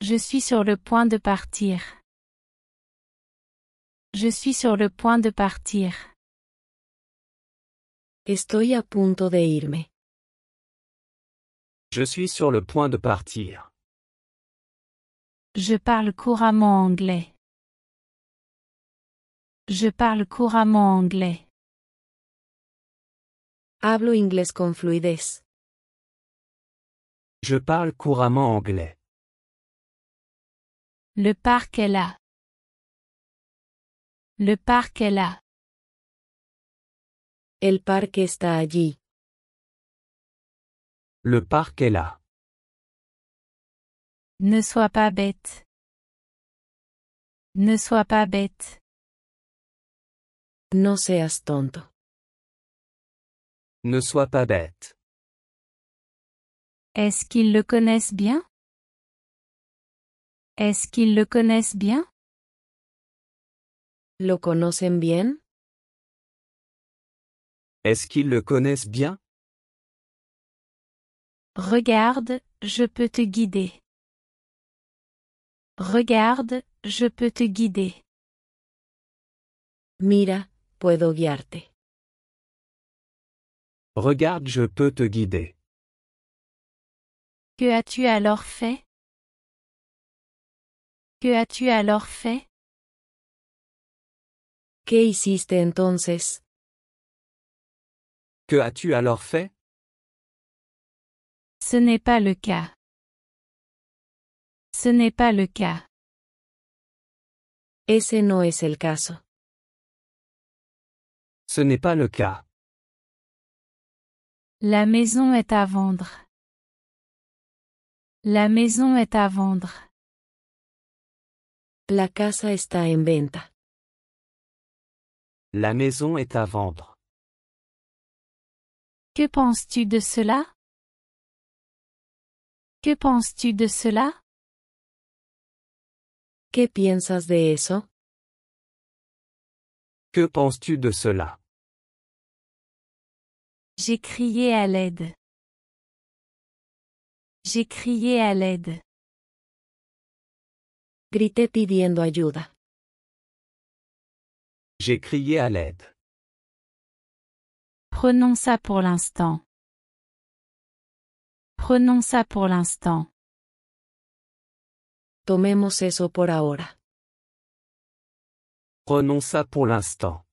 Je suis sur le point de partir. Je suis sur le point de partir. Estoy a punto de irme. Je suis sur le point de partir. Je parle couramment anglais. Je parle couramment anglais. Hablo inglés con fluidez. Je parle couramment anglais. Le parc est là. Le parc est là. El parque está allí. Le parc est là. Ne sois pas bête. Ne sois pas bête. No seas tonto. Ne sois pas bête. Est-ce qu'ils le connaissent bien? Est-ce qu'ils le connaissent bien? ¿Lo conocen bien? Est-ce qu'ils le connaissent bien? Regarde, je peux te guider. Regarde, je peux te guider. Mira, puedo guiarte. Regarde, je peux te guider. Que as-tu alors fait? Que as-tu alors fait? ¿Qué hiciste entonces? Que as-tu alors fait? Ce n'est pas le cas. Ce n'est pas le cas. Ese no es el caso. Ce n'est pas le cas. La maison est à vendre. La maison est à vendre. La casa está en venta. La maison est à vendre. Que penses-tu de cela? Que penses-tu de cela? ¿Qué piensas de eso? Que penses-tu de cela? J'ai crié à l'aide. J'ai crié à l'aide. Grité pidiendo ayuda. J'ai crié à l'aide. Prenons ça pour l'instant. Prenons ça pour l'instant. Tomemos eso por ahora. Prenons ça pour l'instant.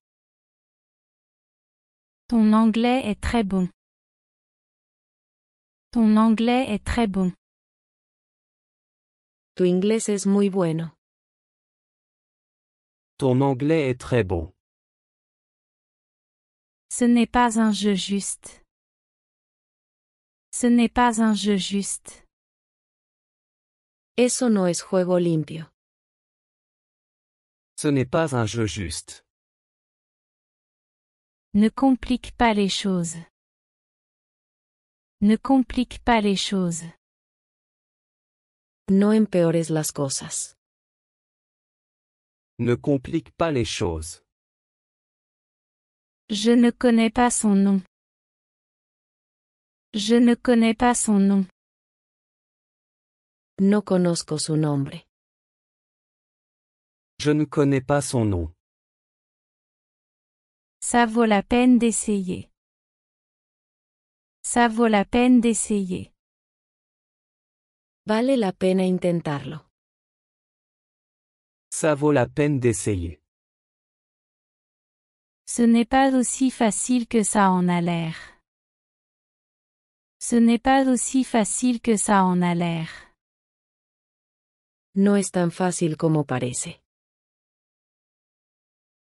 Ton anglais est très bon. Ton anglais est très bon. Tu inglés es muy bueno. Ton anglais est très bon. Ce n'est pas un jeu juste. Ce n'est pas un jeu juste. Eso no es juego limpio. Ce n'est pas un jeu juste. Ne complique pas les choses. Ne complique pas les choses. No empeores las cosas. Ne complique pas les choses. Je ne connais pas son nom. Je ne connais pas son nom. No conozco su nombre. Je ne connais pas son nom. Ça vaut la peine d'essayer. Ça vaut la peine d'essayer. Vale la pena intentarlo. Ça vaut la peine d'essayer. Ce n'est pas aussi facile que ça en a l'air. Ce n'est pas aussi facile que ça en a l'air. No es tan fácil como parece.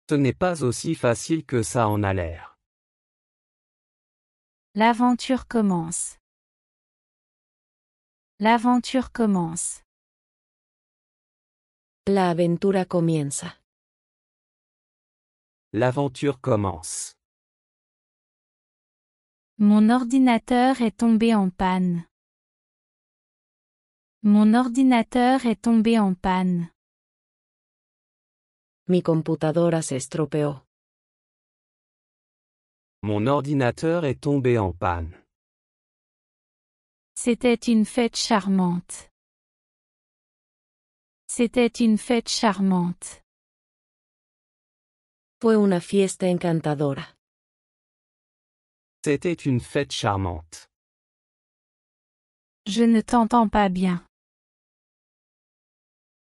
Ce n'est pas aussi facile que ça en a l'air. L'aventure commence. L'aventure commence. La aventura comienza. L'aventure commence. Mon ordinateur est tombé en panne. Mon ordinateur est tombé en panne. Mi computadora se estropeó. Mon ordinateur est tombé en panne. C'était une fête charmante. C'était une fête charmante. Fue una fiesta encantadora. C'était une fête charmante. Je ne t'entends pas bien.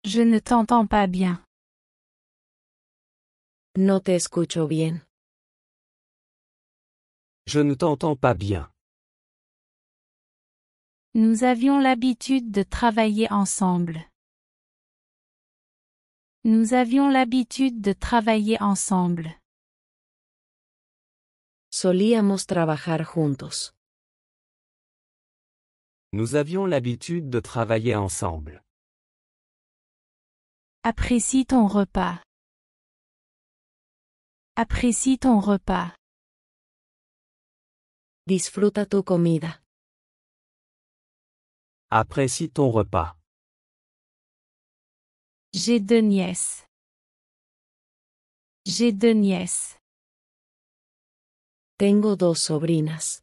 Je ne t'entends pas bien. No te escucho bien. Je ne t'entends pas bien. Nous avions l'habitude de travailler ensemble. Nous avions l'habitude de travailler ensemble. Solíamos trabajar juntos. Nous avions l'habitude de travailler ensemble. Apprécie ton repas. Apprécie ton repas. Disfruta tu comida. Apprécie ton repas. J'ai 2 nièces. J'ai 2 nièces. Tengo 2 sobrinas.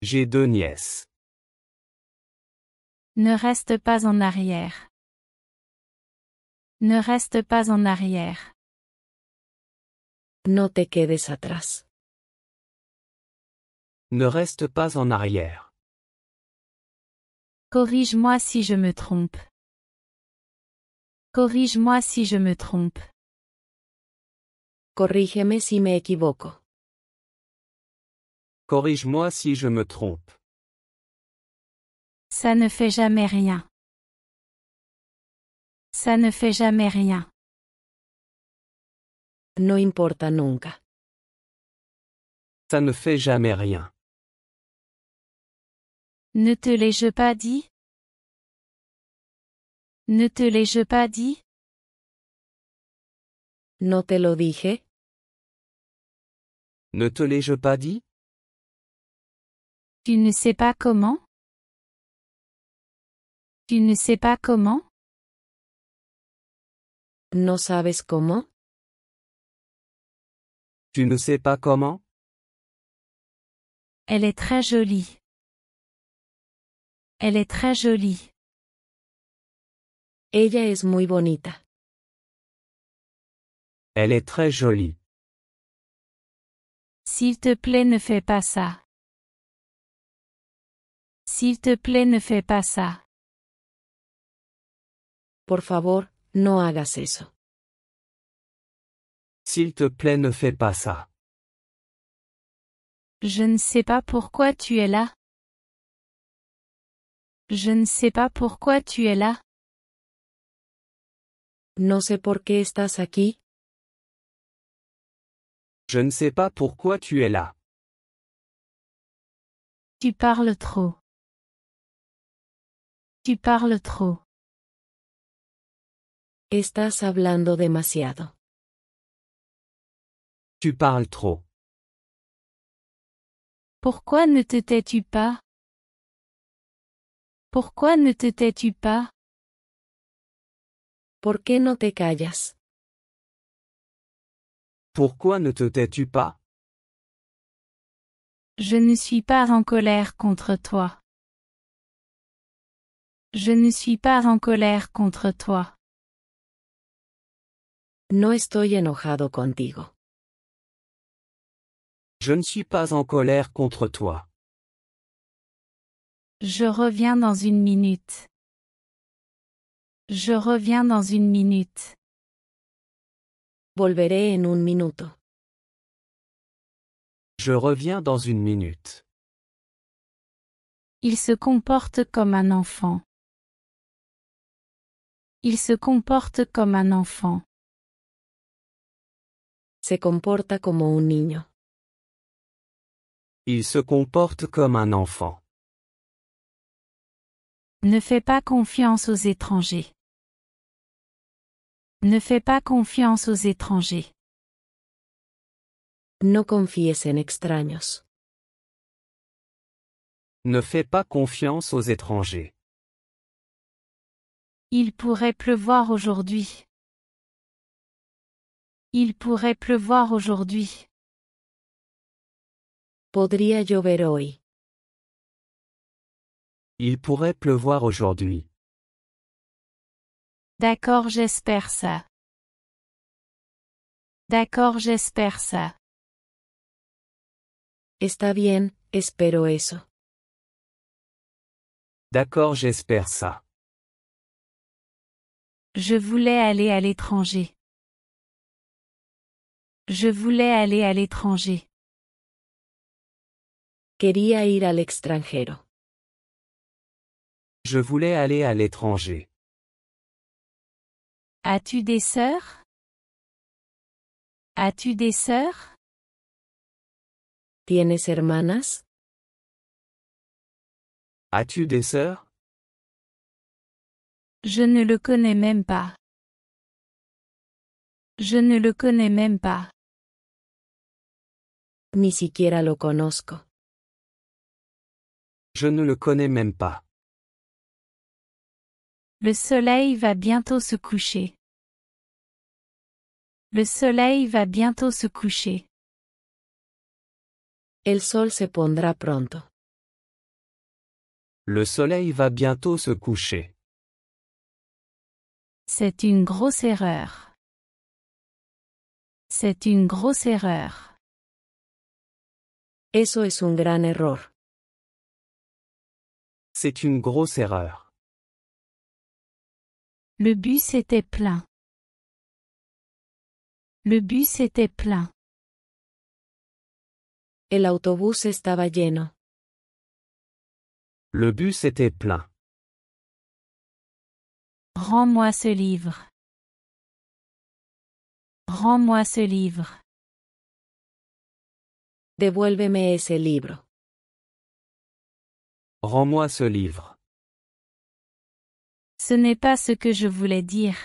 J'ai 2 nièces. Ne reste pas en arrière. Ne reste pas en arrière. No te quedes atrás. Ne reste pas en arrière. Corrige-moi si je me trompe. Corrige-moi si je me trompe. Corrígeme si me equivoco. Corrige-moi si je me trompe. Ça ne fait jamais rien. Ça ne fait jamais rien. No importa nunca. Ça ne fait jamais rien. Ne te l'ai-je pas dit? Ne te l'ai-je pas dit? No te lo dije. Ne te l'ai-je pas dit? Tu ne sais pas comment? Tu ne sais pas comment? No sabes cómo. Tu ne sais pas comment? Elle est très jolie. Elle est très jolie. Ella es muy bonita. Elle est très jolie. S'il te plaît, ne fais pas ça. S'il te plaît, ne fais pas ça. Por favor, no hagas eso. S'il te plaît, ne fais pas ça. Je ne sais pas pourquoi tu es là. Je ne sais pas pourquoi tu es là. No sé por qué estás aquí. Je ne sais pas pourquoi tu es là. Tu parles trop. Tu parles trop. Estás hablando demasiado. Tu parles trop. Pourquoi ne te tais-tu pas? Pourquoi ne te tais-tu pas? ¿Por qué no te callas? Pourquoi ne te tais-tu pas? Je ne suis pas en colère contre toi. Je ne suis pas en colère contre toi. No estoy enojado contigo. Je ne suis pas en colère contre toi. Je reviens dans 1 minute. Je reviens dans 1 minute. Volveré en 1 minuto. Je reviens dans 1 minute. Il se comporte comme un enfant. Il se comporte comme un enfant. Se comporta como un niño. Il se comporte comme un enfant. Ne fais pas confiance aux étrangers. Ne fais pas confiance aux étrangers. No confíes en extraños. Ne fais pas confiance aux étrangers. Il pourrait pleuvoir aujourd'hui. Il pourrait pleuvoir aujourd'hui. Podría llover hoy. Il pourrait pleuvoir aujourd'hui. D'accord, j'espère ça. D'accord, j'espère ça. Está bien, espero eso. D'accord, j'espère ça. Je voulais aller à l'étranger. Je voulais aller à l'étranger. Quería ir al extranjero. Je voulais aller à l'étranger. As-tu des sœurs? As-tu des sœurs? ¿Tienes hermanas? As-tu des sœurs? Je ne le connais même pas. Je ne le connais même pas. Ni siquiera lo conozco. Je ne le connais même pas. Le soleil va bientôt se coucher. Le soleil va bientôt se coucher. El sol se pondrá pronto. Le soleil va bientôt se coucher. C'est une grosse erreur. C'est une grosse erreur. Eso es un gran error. C'est une grosse erreur. Le bus était plein. Le bus était plein. El autobús estaba lleno. Le bus était plein. Rends-moi ce livre. Rends-moi ce livre. Devuélveme ese libro. Rends-moi ce livre. Ce n'est pas ce que je voulais dire.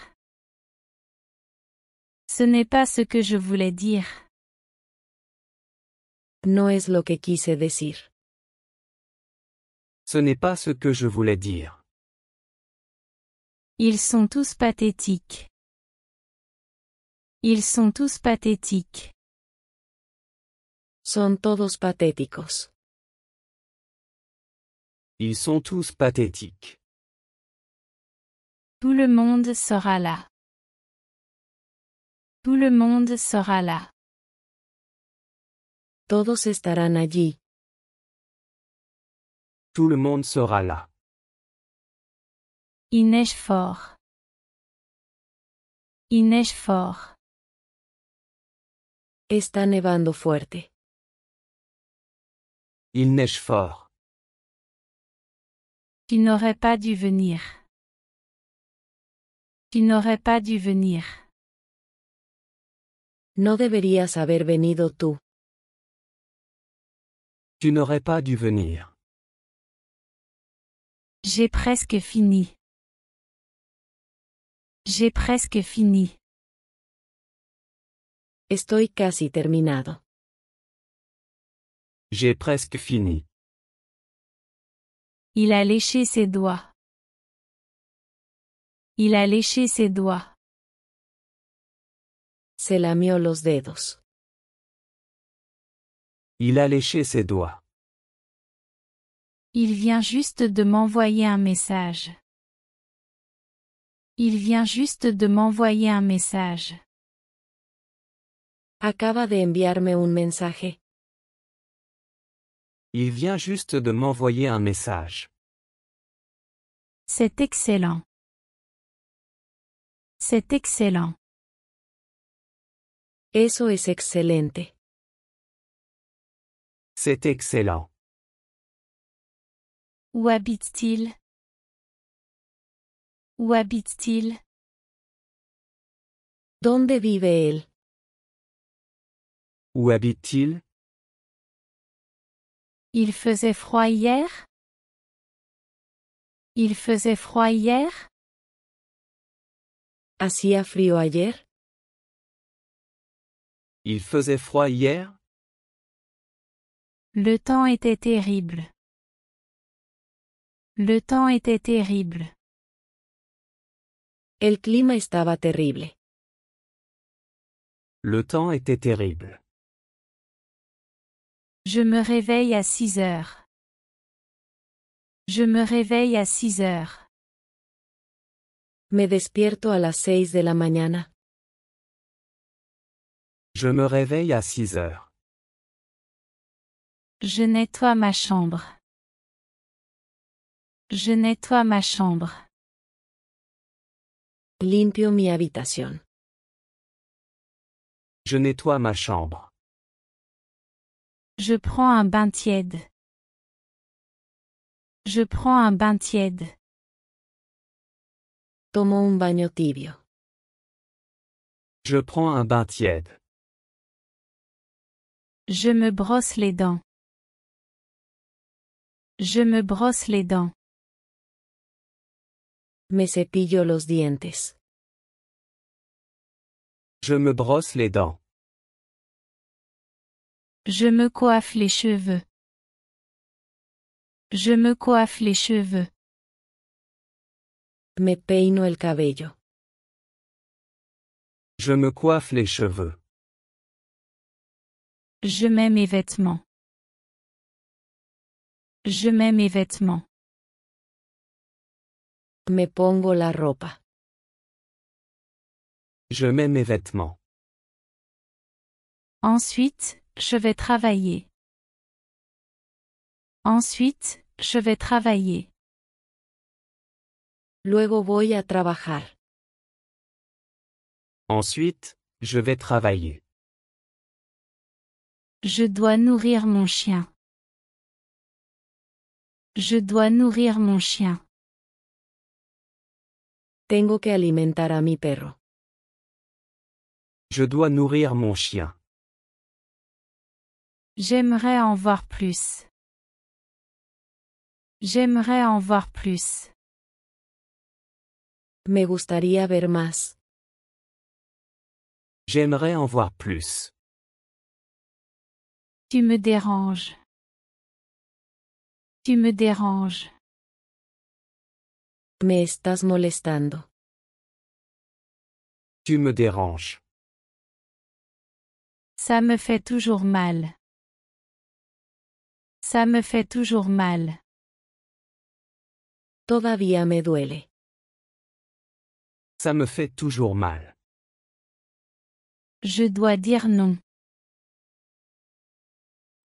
Ce n'est pas ce que je voulais dire. No es lo que quise decir. Ce n'est pas ce que je voulais dire. Ils sont tous pathétiques. Ils sont tous pathétiques. Son todos patéticos. Ils sont tous pathétiques. Tout le monde sera là. Tout le monde sera là. Todos estarán allí. Tout le monde sera là. Il neige fort. Il neige fort. Está nevando fuerte. Il neige fort. Tu n'aurais pas dû venir. Tu n'aurais pas dû venir. No deberías haber venido tú. Tu n'aurais pas dû venir. J'ai presque fini. J'ai presque fini. Estoy casi terminado. J'ai presque fini. Il a léché ses doigts. Il a léché ses doigts. Se lamió los dedos. Il a léché ses doigts. Il vient juste de m'envoyer un message. Il vient juste de m'envoyer un message. Acaba de enviarme un mensaje. Il vient juste de m'envoyer un message. C'est excellent. C'est excellent. Eso es excelente. C'est excellent. Où habite-t-il? Où habite-t-il? ¿Dónde vive él? Où habite-t-il? Il faisait froid hier? Il faisait froid hier? ¿Hacía frío ayer? Il faisait froid hier? Le temps était terrible. Le temps était terrible. El clima estaba terrible. Le temps était terrible. Je me réveille à 6 heures. Je me réveille à 6 heures. Me despierto a las 6 de la mañana. Je me réveille à 6 heures. Je nettoie ma chambre. Je nettoie ma chambre. Limpio mi habitación. Je nettoie ma chambre. Je prends un bain tiède. Je prends un bain tiède. Tomo un baño tibio. Je prends un bain tiède. Je me brosse les dents. Je me brosse les dents. Me cepillo los dientes. Je me brosse les dents. Je me coiffe les cheveux. Je me coiffe les cheveux. Me peino el cabello. Je me coiffe les cheveux. Je mets mes vêtements. Je mets mes vêtements. Me pongo la ropa. Je mets mes vêtements. Ensuite, je vais travailler. Ensuite, je vais travailler. Luego voy a trabajar. Ensuite, je vais travailler. Je dois nourrir mon chien. Je dois nourrir mon chien. Tengo que alimentar a mi perro. Je dois nourrir mon chien. J'aimerais en voir plus. J'aimerais en voir plus. Me gustaría ver más. J'aimerais en voir plus. Tu me déranges. Tu me déranges. Me estás molestando. Tu me déranges. Ça me fait toujours mal. Ça me fait toujours mal. Todavía me duele. Ça me fait toujours mal. Je dois dire non.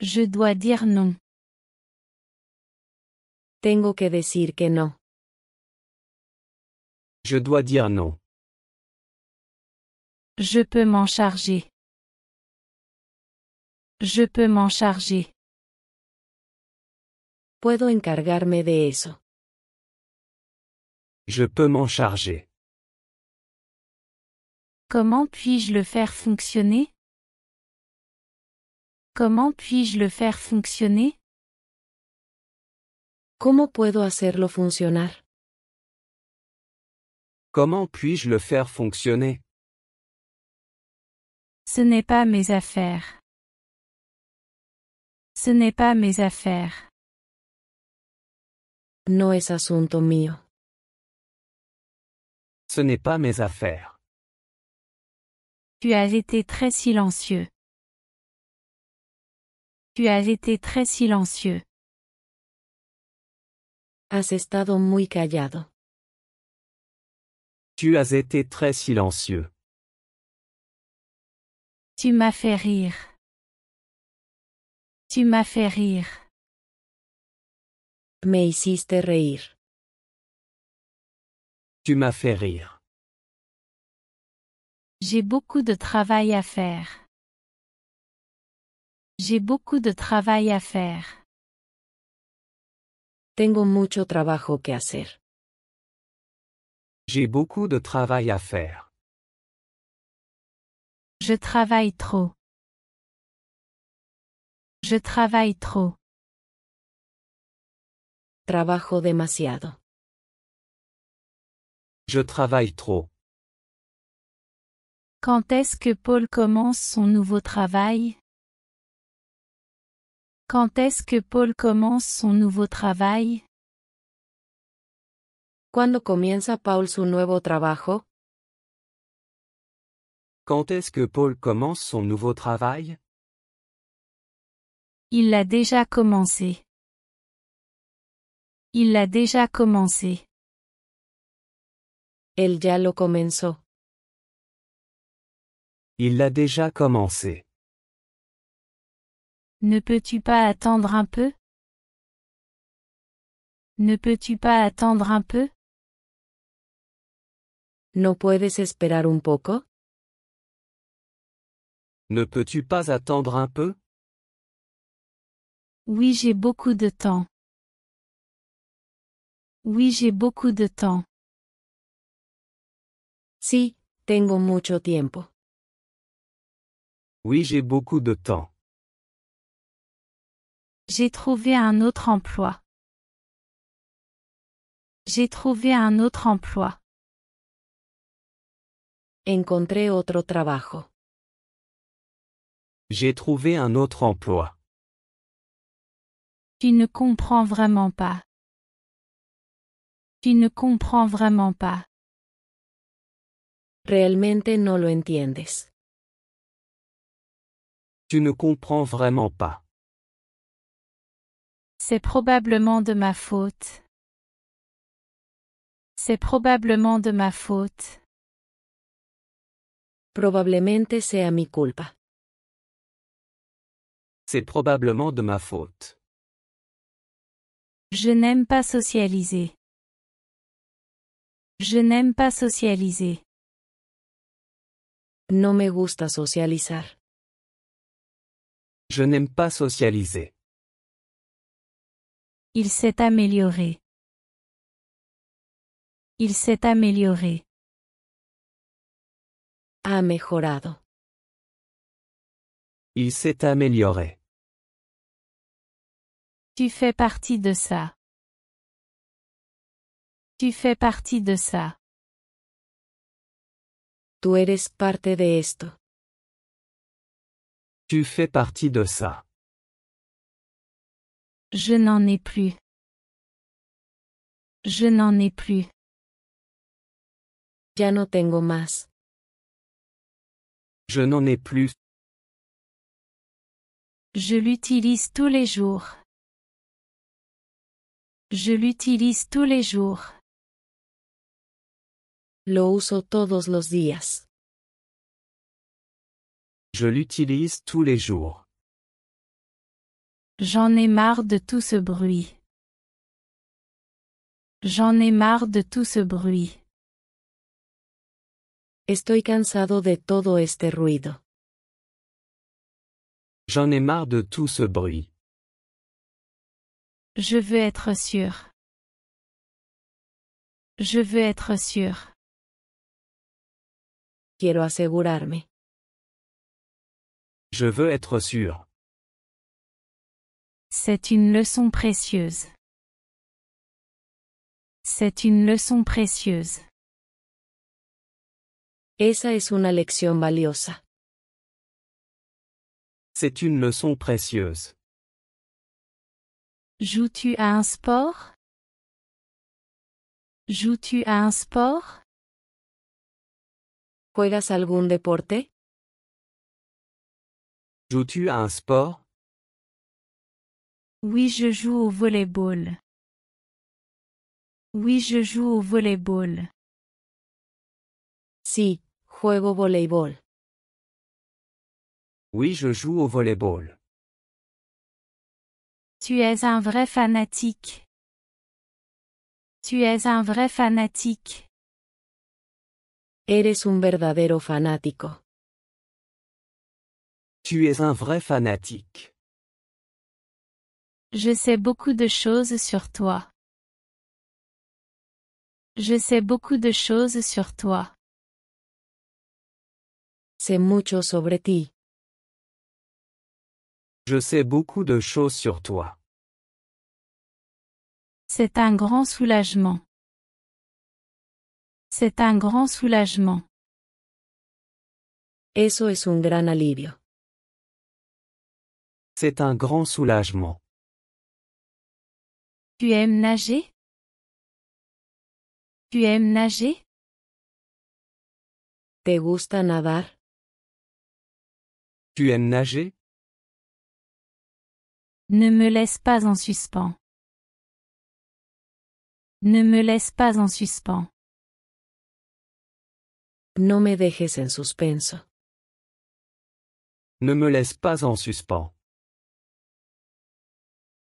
Je dois dire non. Tengo que decir que no. Je dois dire non. Je peux m'en charger. Je peux m'en charger. Puedo encargarme de eso. Je peux m'en charger. Comment puis-je le faire fonctionner? Comment puis-je le faire fonctionner? ¿Cómo puedo hacerlo funcionar? Comment puis-je le faire fonctionner? Ce n'est pas mes affaires. Ce n'est pas mes affaires. No es asunto mío. Ce n'est pas mes affaires. Tu as été très silencieux. Tu as été très silencieux. Has estado muy callado. Tu as été très silencieux. Tu m'as fait rire. Tu m'as fait rire. Me hiciste reír. Tu m'as fait rire. J'ai beaucoup de travail à faire. J'ai beaucoup de travail à faire. Tengo mucho trabajo que hacer. J'ai beaucoup de travail à faire. Je travaille trop. Je travaille trop. Trabajo demasiado. Je travaille trop. Quand est-ce que Paul commence son nouveau travail? Quand est-ce que Paul commence son nouveau travail? ¿Cuándo comienza Paul su nuevo trabajo? Quand est-ce que Paul commence son nouveau travail? Il l'a déjà commencé. Il l'a déjà commencé. Él ya lo comenzó. Il l'a déjà commencé. Ne peux-tu pas attendre un peu? Ne peux-tu pas attendre un peu? ¿No puedes esperar un poco? Ne peux-tu pas attendre un peu? Oui, j'ai beaucoup de temps. Oui, j'ai beaucoup de temps. Sí, tengo mucho tiempo. Oui, j'ai beaucoup de temps. J'ai trouvé un autre emploi. J'ai trouvé un autre emploi. Encontré otro trabajo. J'ai trouvé un autre emploi. Tu ne comprends vraiment pas. Tu ne comprends vraiment pas. Realmente no lo entiendes. Tu ne comprends vraiment pas. C'est probablement de ma faute. C'est probablement de ma faute. Probablemente sea mi culpa. C'est probablement de ma faute. Je n'aime pas socialiser. Je n'aime pas socialiser. No me gusta socializar. Je n'aime pas socialiser. Il s'est amélioré. Il s'est amélioré. Ha mejorado. Il s'est amélioré. Tu fais partie de ça. Tu fais partie de ça. Tú eres parte de esto. Tu fais partie de ça. Je n'en ai plus. Je n'en ai plus. Ya no tengo más. Je n'en ai plus. Je l'utilise tous les jours. Je l'utilise tous les jours. Lo uso todos los días. Je l'utilise tous les jours. J'en ai marre de tout ce bruit. J'en ai marre de tout ce bruit. Estoy cansado de todo este ruido. J'en ai marre de tout ce bruit. Je veux être sûr. Je veux être sûr. Quiero asegurarme. Je veux être sûr. C'est une leçon précieuse. C'est une leçon précieuse. Esa es una lección valiosa. C'est une leçon précieuse. Joues-tu à un sport? Joues-tu à un sport? ¿Juegas algún deporte? Joues-tu à un sport? Oui, je joue au volleyball. Oui, je joue au volleyball. Sí, juego voleibol. Oui, je joue au volleyball. Tu es un vrai fanatique. Tu es un vrai fanatique. Eres un verdadero fanático. Tu es un vrai fanatique. Je sais beaucoup de choses sur toi. Je sais beaucoup de choses sur toi. Sé mucho sobre ti. Je sais beaucoup de choses sur toi. C'est un grand soulagement. C'est un grand soulagement. Eso es un gran alivio. C'est un grand soulagement. Tu aimes nager? Tu aimes nager? ¿Te gusta nadar? Tu aimes nager? Ne me laisse pas en suspens. Ne me laisse pas en suspens. No me dejes en suspenso. Ne me laisse pas en suspens.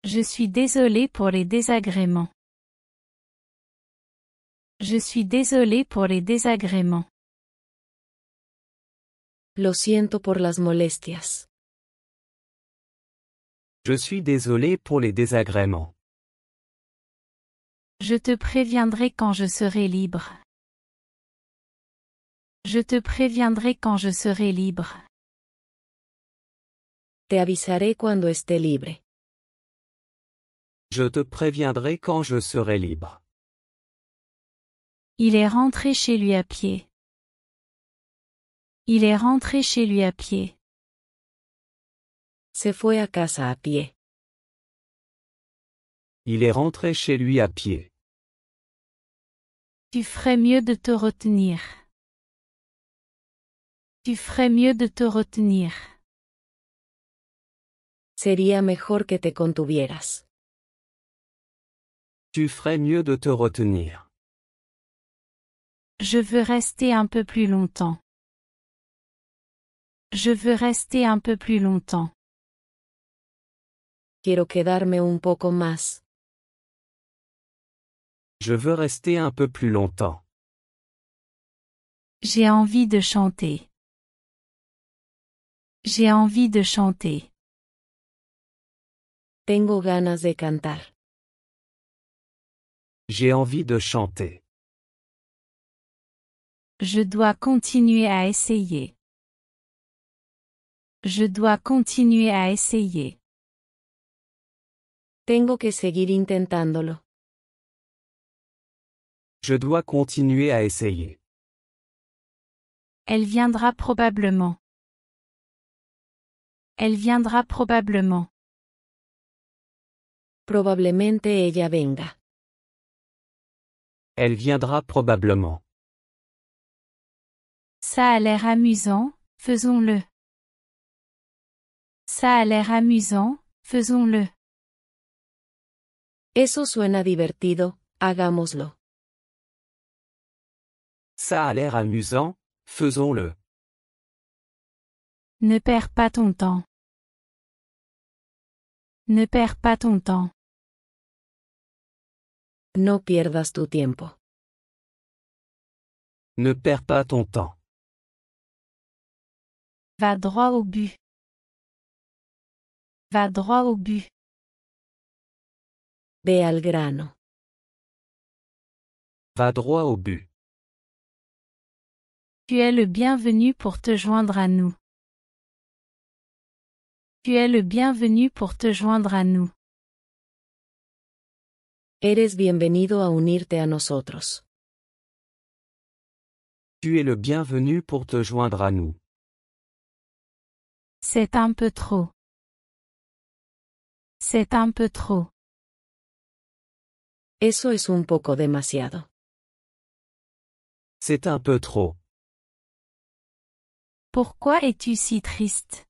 Je suis désolé pour les désagréments. Je suis désolé pour les désagréments. Lo siento por las molestias. Je suis désolé pour les désagréments. Je te préviendrai quand je serai libre. Je te préviendrai quand je serai libre. Te avisaré cuando esté libre. Je te préviendrai quand je serai libre. Il est rentré chez lui à pied. Il est rentré chez lui à pied. Se fue a casa a pie. Il est rentré chez lui à pied. Tu ferais mieux de te retenir. Tu ferais mieux de te retenir. Sería mejor que te contuvieras. Tu ferais mieux de te retenir. Je veux rester un peu plus longtemps. Je veux rester un peu plus longtemps. Quiero quedarme un poco más. Je veux rester un peu plus longtemps. J'ai envie de chanter. J'ai envie de chanter. Tengo ganas de cantar. J'ai envie de chanter. Je dois continuer à essayer. Je dois continuer à essayer. Tengo que seguir intentándolo. Je dois continuer à essayer. Elle viendra probablement. Elle viendra probablement. Probablemente ella venga. Elle viendra probablement. Ça a l'air amusant, faisons-le. Ça a l'air amusant, faisons-le. Eso suena divertido, hagámoslo. Ça a l'air amusant, faisons-le. Ne perds pas ton temps. Ne perds pas ton temps. No pierdas tu tiempo. Ne perds pas ton temps. Va droit au but. Va droit au but. Ve al grano. Va droit au but. Tu es le bienvenu pour te joindre à nous. Tu es le bienvenu pour te joindre à nous. Eres bienvenido a unirte a nosotros. Tu es le bienvenu pour te joindre à nous. C'est un peu trop. C'est un peu trop. Eso es un poco demasiado. C'est un peu trop. Pourquoi es-tu si triste?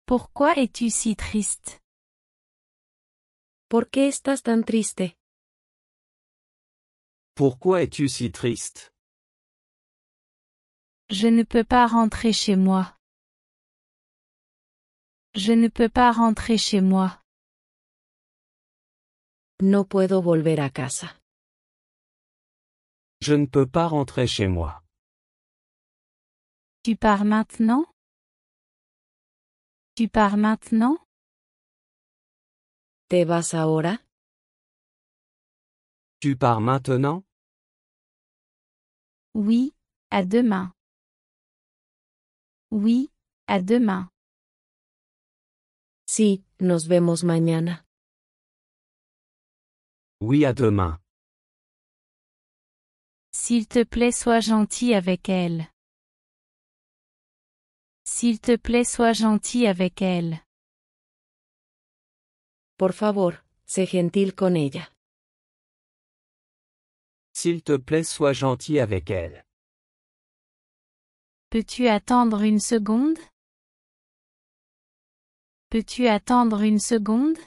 Pourquoi es-tu si triste? ¿Por qué estás tan triste? Pourquoi es-tu si triste? Je ne peux pas rentrer chez moi. Je ne peux pas rentrer chez moi. No puedo volver a casa. Je ne peux pas rentrer chez moi. Tu pars maintenant? Tu pars maintenant? ¿Te vas ahora? Tu pars maintenant? Oui, à demain. Oui, à demain. Sí, nos vemos mañana. Oui, à demain. S'il te plaît, sois gentil avec elle. S'il te plaît, sois gentil avec elle. Por favor, sé gentil con ella. S'il te plaît, sois gentil avec elle. Peux-tu attendre une seconde? Peux-tu attendre une seconde?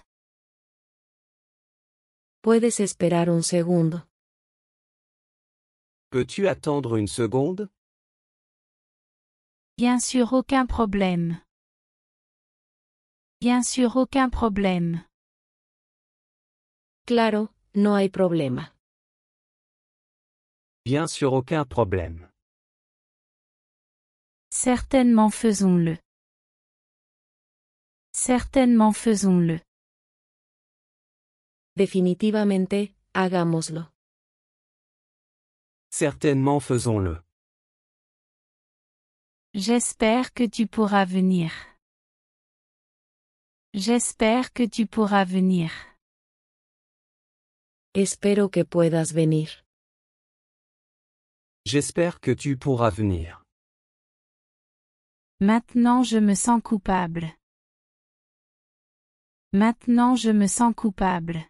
Puedes esperar un segundo. Peux-tu attendre une seconde? Bien sûr, aucun problème. Bien sûr, aucun problème. Claro, no hay problema. Bien sûr, aucun problème. Certainement, faisons-le. Certainement, faisons-le. Definitivamente, hagámoslo. Certainement, faisons-le. J'espère que tu pourras venir. J'espère que tu pourras venir. Espero que puedas venir. J'espère que tu pourras venir. Maintenant je me sens coupable. Maintenant je me sens coupable.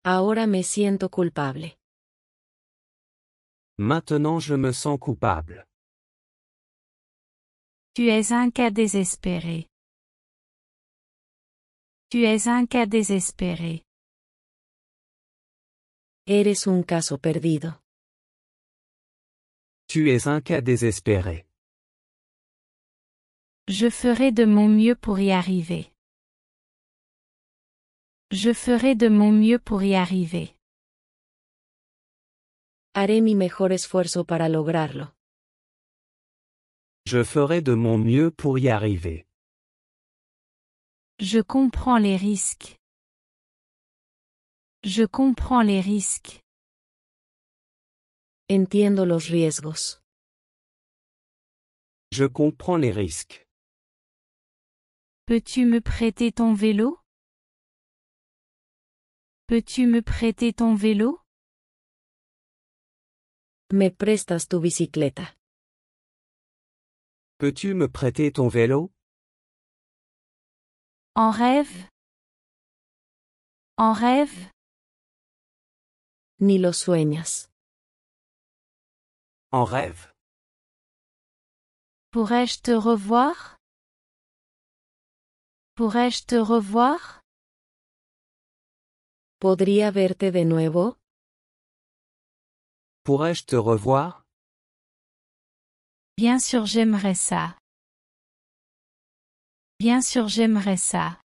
Ahora me siento culpable. Maintenant je me sens coupable. Tu es un cas désespéré. Tu es un cas désespéré. Eres un caso perdido. Tu es un cas désespéré. Je ferai de mon mieux pour y arriver. Je ferai de mon mieux pour y arriver. Haré mi mejor esfuerzo para lograrlo. Je ferai de mon mieux pour y arriver. Je comprends les risques. Je comprends les risques. Entiendo los riesgos. Je comprends les risques. Peux-tu me prêter ton vélo? Peux-tu me prêter ton vélo? ¿Me prestas tu bicicleta? Peux-tu me prêter ton vélo? En rêve? En rêve? Ni lo sueñas. En rêve. Pourrais-je te revoir? Pourrais-je te revoir? ¿Podría verte de nuevo? Pourrais-je te revoir? Bien sûr, j'aimerais ça. Bien sûr, j'aimerais ça.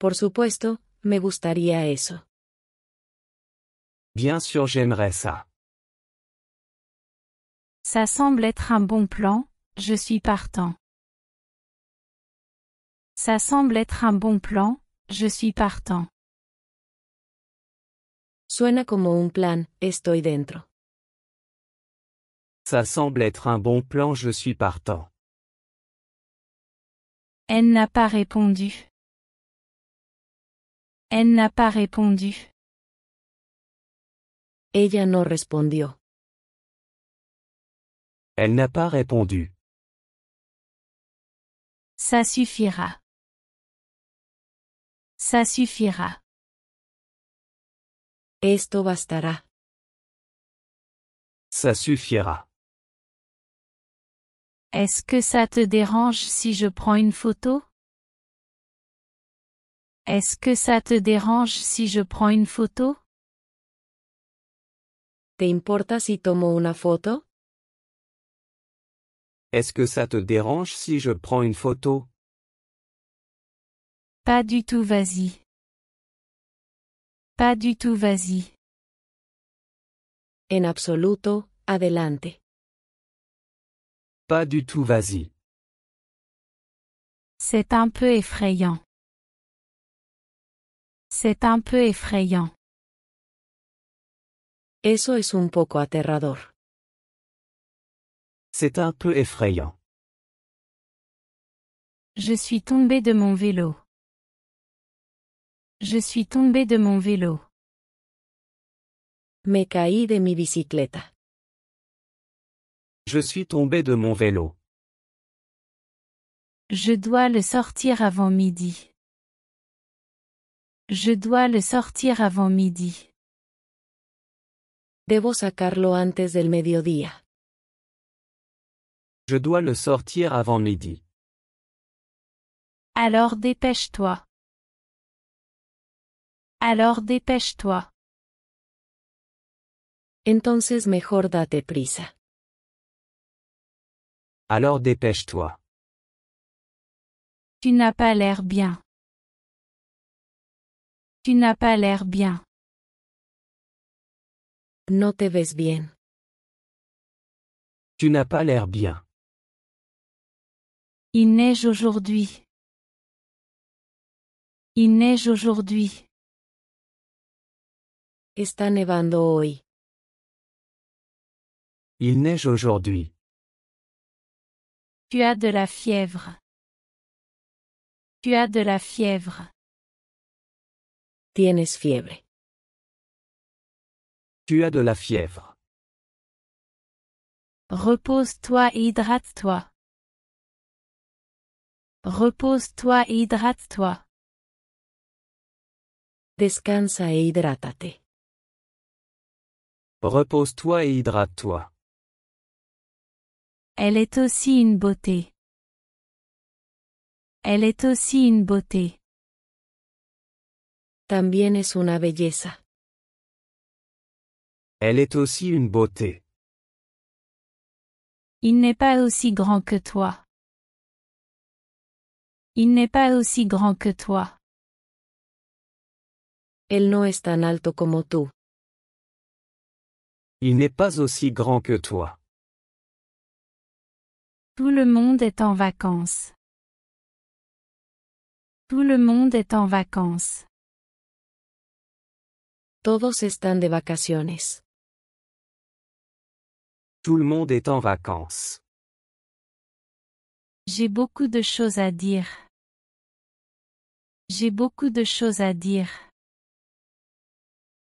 Por supuesto, me gustaría eso. Bien sûr, j'aimerais ça. Ça semble être un bon plan, je suis partant. Ça semble être un bon plan, je suis partant. Suena como un plan, estoy dentro. Ça semble être un bon plan, je suis partant. Elle n'a pas répondu. Elle n'a pas répondu. Ella no respondió. Elle n'a pas répondu. Ça suffira. Ça suffira. Esto bastará. Ça suffira. Est-ce que ça te dérange si je prends une photo? Est-ce que ça te dérange si je prends une photo? ¿Te importa si tomo una foto? Est-ce que ça te dérange si je prends une photo? Pas du tout, vas-y. Pas du tout, vas-y. En absoluto, adelante. Pas du tout, vas-y. C'est un peu effrayant. C'est un peu effrayant. Eso es un poco aterrador. C'est un peu effrayant. Je suis tombé de mon vélo. Je suis tombé de mon vélo. Me caí de mi bicicleta. Je suis tombé de mon vélo. Je dois le sortir avant midi. Je dois le sortir avant midi. Debo sacarlo antes del mediodía. Je dois le sortir avant midi. Alors dépêche-toi. Alors dépêche-toi. Entonces mejor date prisa. Alors dépêche-toi. Tu n'as pas l'air bien. Tu n'as pas l'air bien. No te ves bien. Tu n'as pas l'air bien. Il neige aujourd'hui. Il neige aujourd'hui. Está nevando hoy. Il neige aujourd'hui. Tu as de la fièvre. Tu as de la fièvre. Tienes fiebre. Tu as de la fièvre. Repose-toi et hydrate-toi. Repose-toi et hydrate-toi. Descansa e hidrátate. Repose-toi et hydrate-toi. Elle est aussi une beauté. Elle est aussi une beauté. También es una belleza. Elle est aussi une beauté. Il n'est pas aussi grand que toi. Il n'est pas aussi grand que toi. Él no es tan alto como tú. Il n'est pas aussi grand que toi. Tout le monde est en vacances. Tout le monde est en vacances. Todos están de vacaciones. Tout le monde est en vacances. J'ai beaucoup de choses à dire. J'ai beaucoup de choses à dire.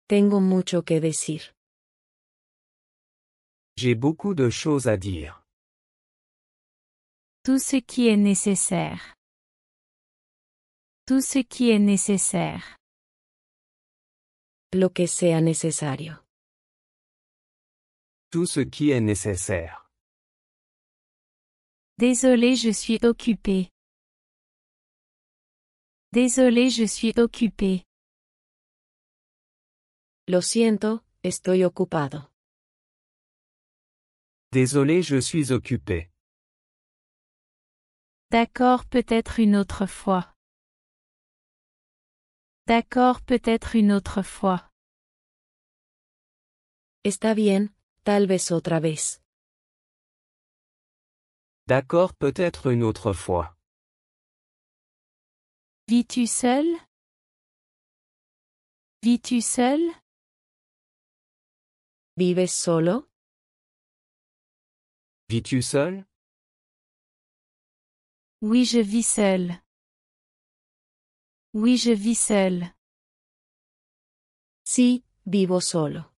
Tengo mucho que decir. J'ai beaucoup de choses à dire. Tout ce qui est nécessaire. Tout ce qui est nécessaire. Lo que sea necesario. Tout ce qui est nécessaire. Désolé, je suis occupé. Désolé, je suis occupé. Lo siento, estoy ocupado. Désolé, je suis occupé. D'accord, peut-être une autre fois. D'accord, peut-être une autre fois. Está bien, tal vez otra vez. D'accord, peut-être une autre fois. Vis-tu seul? Vis-tu seul? ¿Vives solo? Vis-tu seul? Oui, je vis seul. Oui, je vis seul. Sí, vivo solo.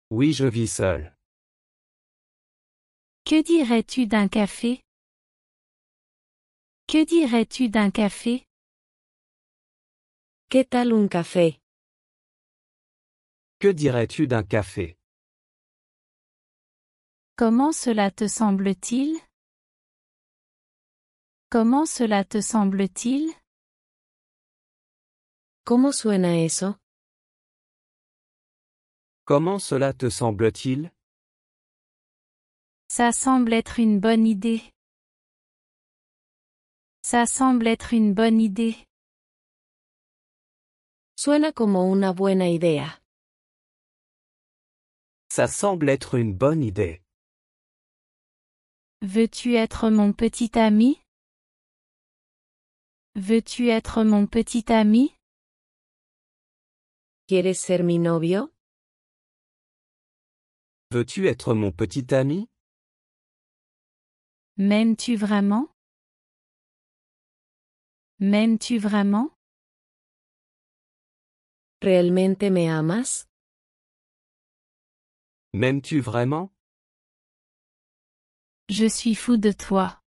Oui, je vis seul. Que dirais-tu d'un café? Que dirais-tu d'un café? ¿Qué tal un café? Que dirais-tu d'un café? Comment cela te semble-t-il? Comment cela te semble-t-il? ¿Cómo suena eso? Comment cela te semble-t-il? Ça semble être une bonne idée. Ça semble être une bonne idée. Suena como una buena idea. Ça semble être une bonne idée. Veux-tu être mon petit ami? Veux-tu être mon petit ami? ¿Quieres ser mi novio? Veux-tu être mon petit ami? M'aimes-tu vraiment? M'aimes-tu vraiment? ¿Realmente me amas? M'aimes-tu vraiment? Je suis fou de toi.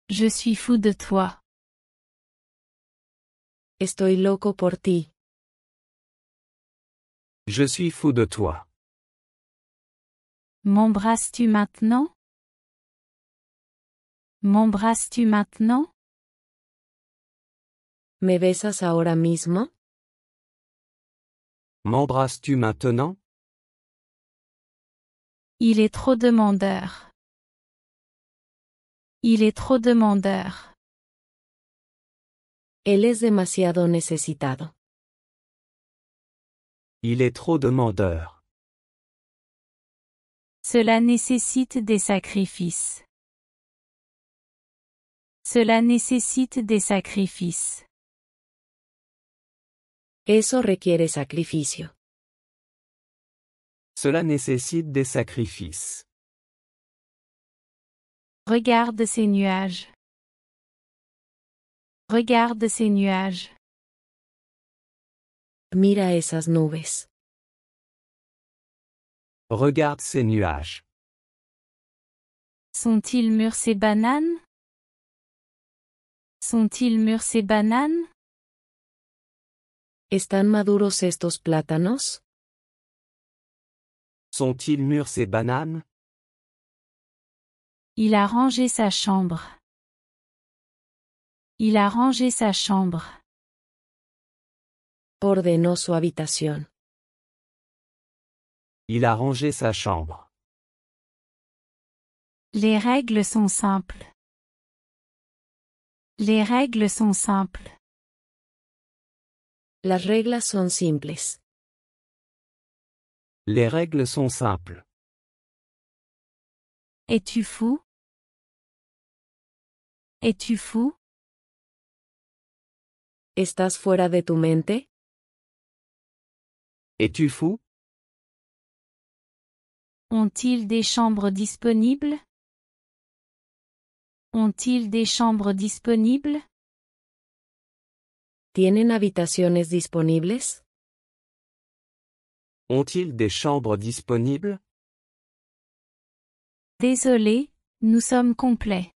Je suis fou de toi. Estoy loco por ti. Je suis fou de toi. M'embrasses-tu maintenant? M'embrasses-tu maintenant? ¿Me besas ahora mismo? M'embrasses-tu maintenant? Il est trop demandeur. Il est trop demandeur. Él es demasiado necesitado. Il est trop demandeur. Cela nécessite des sacrifices. Cela nécessite des sacrifices. Eso requiere sacrificio. Cela nécessite des sacrifices. Regarde ces nuages. Regarde ces nuages. Mira esas nubes. Regarde ces nuages. Sont-ils mûrs ces bananes? Sont-ils mûrs ces bananes? ¿Están maduros estos plátanos? Sont-ils mûrs ces bananes? Il a rangé sa chambre. Il a rangé sa chambre. Ordenó su habitación. Il a rangé sa chambre. Les règles sont simples. Les règles sont simples. Las reglas son simples. Les règles sont simples. Es-tu fou? Es-tu fou? ¿Estás fuera de tu mente? Es-tu fou? Ont-ils des chambres disponibles? Ont-ils des chambres disponibles? ¿Tienen habitaciones disponibles? Ont-ils des chambres disponibles? Désolé, nous sommes complets.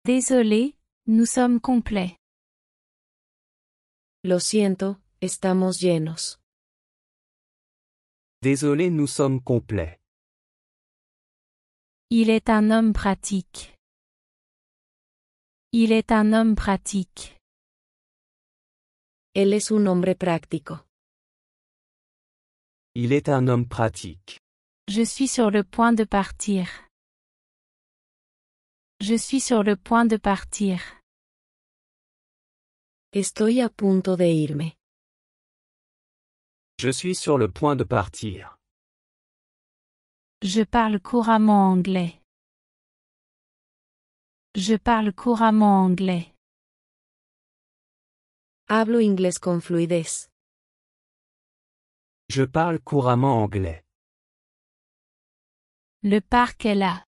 Désolé, nous sommes complets. Lo siento, estamos llenos. Désolé, nous sommes complets. Il est un homme pratique. Il est un homme pratique. Él es un hombre práctico. Il est un homme pratique. Je suis sur le point de partir. Je suis sur le point de partir. Estoy a punto de irme. Je suis sur le point de partir. Je parle couramment anglais. Je parle couramment anglais. Hablo inglés con fluidez. Je parle couramment anglais. Le parc est là.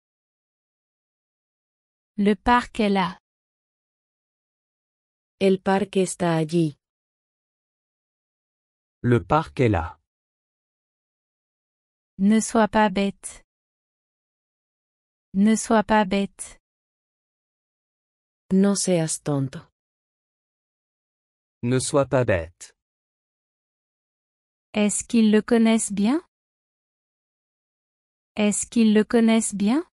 Le parc est là. El parque está allí. Le parc est là. Ne sois pas bête. Ne sois pas bête. No seas tonto. Ne sois pas bête. Est-ce qu'ils le connaissent bien? Est-ce qu'ils le connaissent bien?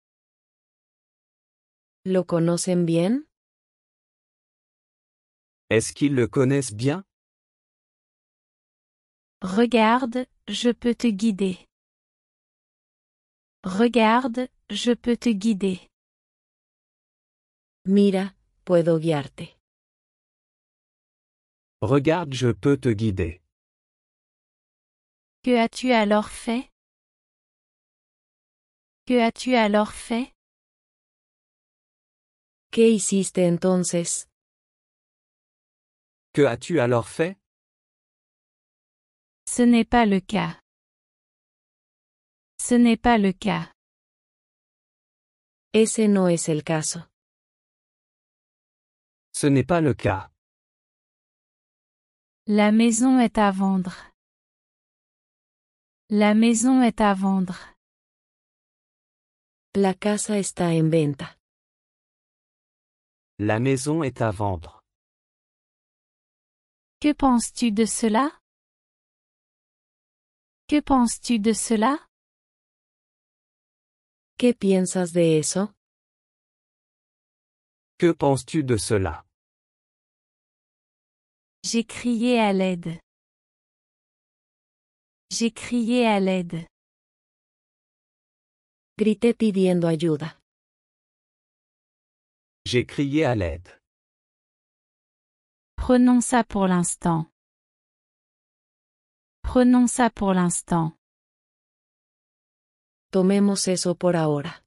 ¿Lo conocen bien? Est-ce qu'ils le connaissent bien? Regarde, je peux te guider. Regarde, je peux te guider. Mira, puedo guiarte. Regarde, je peux te guider. Que as-tu alors fait? Que as-tu alors fait? ¿Qué hiciste entonces? Que as-tu alors fait? Ce n'est pas le cas. Ce n'est pas le cas. Ese no es el caso. Ce n'est pas le cas. La maison est à vendre. La maison est à vendre. La casa está en venta. La maison est à vendre. Que penses-tu de cela? Que penses-tu de cela? ¿Qué piensas de eso? Que penses-tu de cela? J'ai crié à l'aide. J'ai crié à l'aide. Grité pidiendo ayuda. J'ai crié à l'aide. Prenons ça pour l'instant. Prenons ça pour l'instant. Tomemos eso por ahora.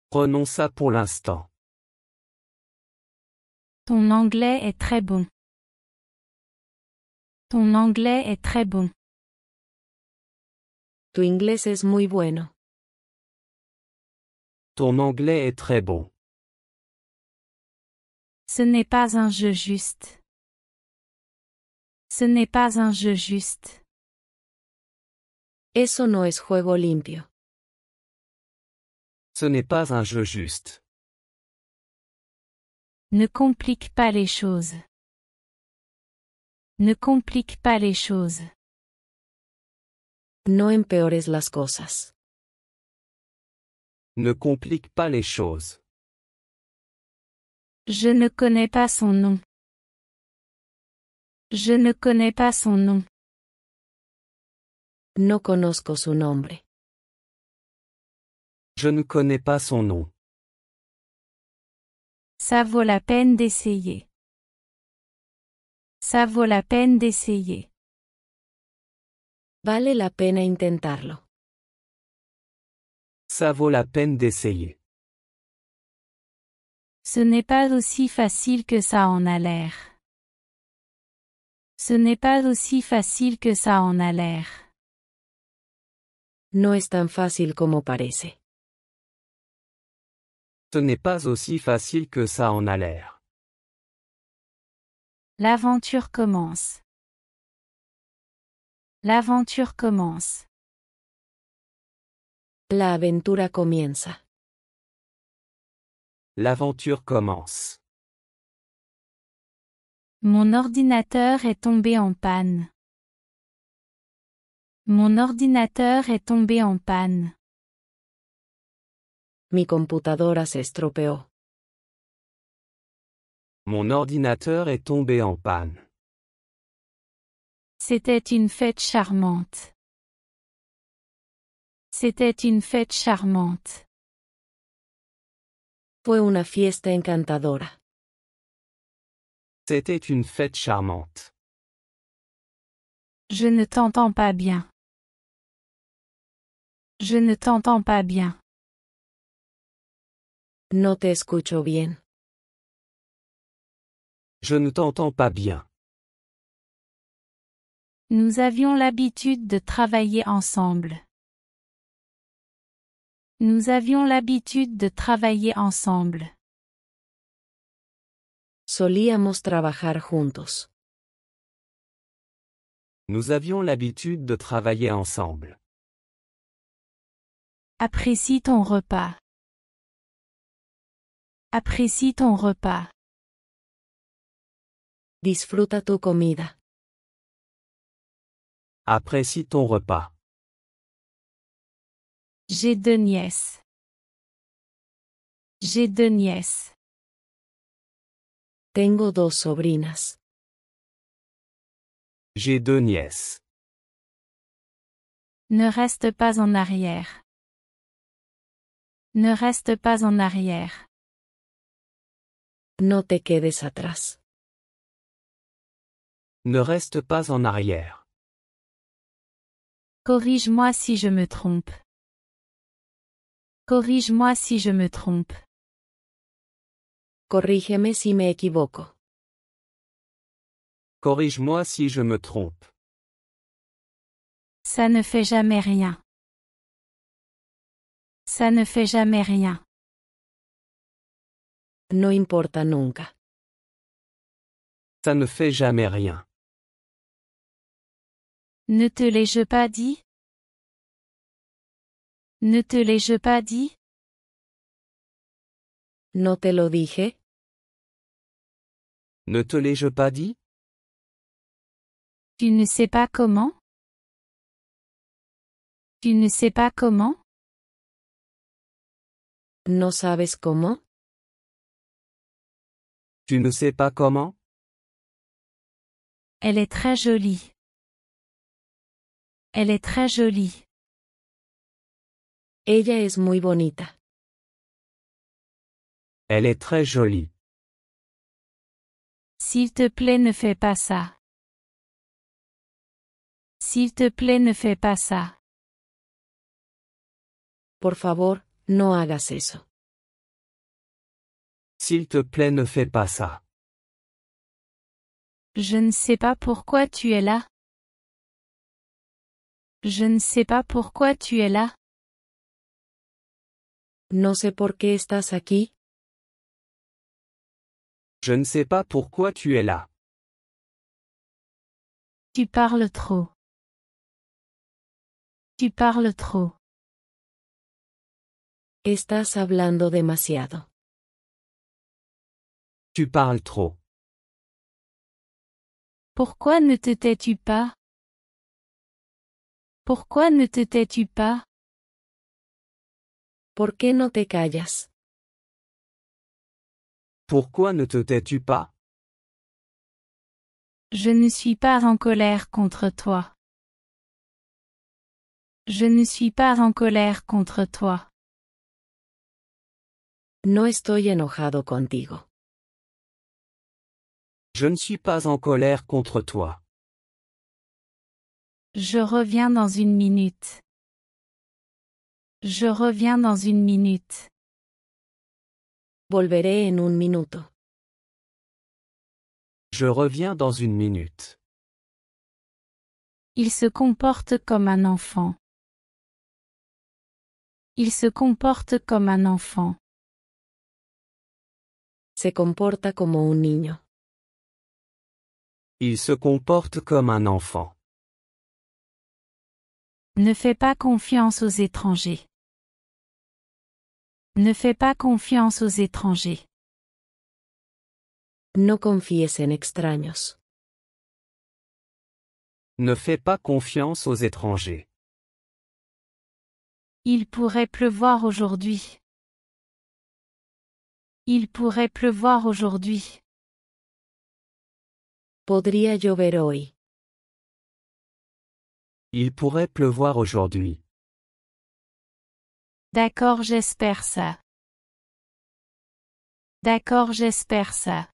Prenons ça pour l'instant. Ton anglais est très bon. Ton anglais est très bon. Tu inglés es muy bueno. Ton anglais est très bon. Ce n'est pas un jeu juste. Ce n'est pas un jeu juste. Eso no es juego limpio. Ce n'est pas un jeu juste. Ne complique pas les choses. Ne complique pas les choses. No empeores las cosas. Ne complique pas les choses. Je ne connais pas son nom. Je ne connais pas son nom. No conozco su nombre. Je ne connais pas son nom. Ça vaut la peine d'essayer. Ça vaut la peine d'essayer. Vale la pena intentarlo. Ça vaut la peine d'essayer. Ce n'est pas aussi facile que ça en a l'air. Ce n'est pas aussi facile que ça en a l'air. No es tan fácil como parece. Ce n'est pas aussi facile que ça en a l'air. L'aventure commence. L'aventure commence. La aventura comienza. L'aventure commence. Mon ordinateur est tombé en panne. Mon ordinateur est tombé en panne. Mi computadora se estropeó. Mon ordinateur est tombé en panne. C'était une fête charmante. C'était une fête charmante. Fue una fiesta encantadora. C'était une fête charmante. Je ne t'entends pas bien. Je ne t'entends pas bien. No te escucho bien. Je ne t'entends pas bien. Nous avions l'habitude de travailler ensemble. Nous avions l'habitude de travailler ensemble. Solíamos trabajar juntos. Nous avions l'habitude de travailler ensemble. Apprécie ton repas. Apprécie ton repas. Disfruta tu comida. Apprécie ton repas. J'ai 2 nièces. J'ai 2 nièces. Tengo 2 sobrinas. J'ai 2 nièces. Ne reste pas en arrière. Ne reste pas en arrière. No te quedes atrás. Ne reste pas en arrière. Corrige-moi si je me trompe. Corrige-moi si je me trompe. Corrígeme si me equivoco. Corrige-moi si je me trompe. Ça ne fait jamais rien. Ça ne fait jamais rien. No importa nunca. Ça ne fait jamais rien. Ne te l'ai-je pas dit? Ne te l'ai-je pas dit? No te lo dije. Ne te l'ai-je pas dit? Tu ne sais pas comment? Tu ne sais pas comment? No sabes cómo. Tu ne sais pas comment? Elle est très jolie. Elle est très jolie. Ella es muy bonita. Elle est très jolie. S'il te plaît, ne fais pas ça. S'il te plaît, ne fais pas ça. Por favor, no hagas eso. S'il te plaît, ne fais pas ça. Je ne sais pas pourquoi tu es là. Je ne sais pas pourquoi tu es là. No sé por qué estás aquí. Je ne sais pas pourquoi tu es là. Tu parles trop. Tu parles trop. Estás hablando demasiado. Tu parles trop. Pourquoi ne te tais-tu pas? Pourquoi ne te tais-tu pas? ¿Por qué no te callas? Pourquoi ne te tais-tu pas? Je ne suis pas en colère contre toi. Je ne suis pas en colère contre toi. No estoy enojado contigo. Je ne suis pas en colère contre toi. Je reviens dans une minute. Je reviens dans une minute. Volveré en un minuto. Je reviens dans une minute. Il se comporte comme un enfant. Il se comporte comme un enfant. Se comporta como un niño. Il se comporte comme un enfant. Ne fais pas confiance aux étrangers. Ne fais pas confiance aux étrangers. No confíes en extraños. Ne fais pas confiance aux étrangers. Il pourrait pleuvoir aujourd'hui. Il pourrait pleuvoir aujourd'hui. Podría llover hoy. Il pourrait pleuvoir aujourd'hui. D'accord, j'espère ça. D'accord, j'espère ça.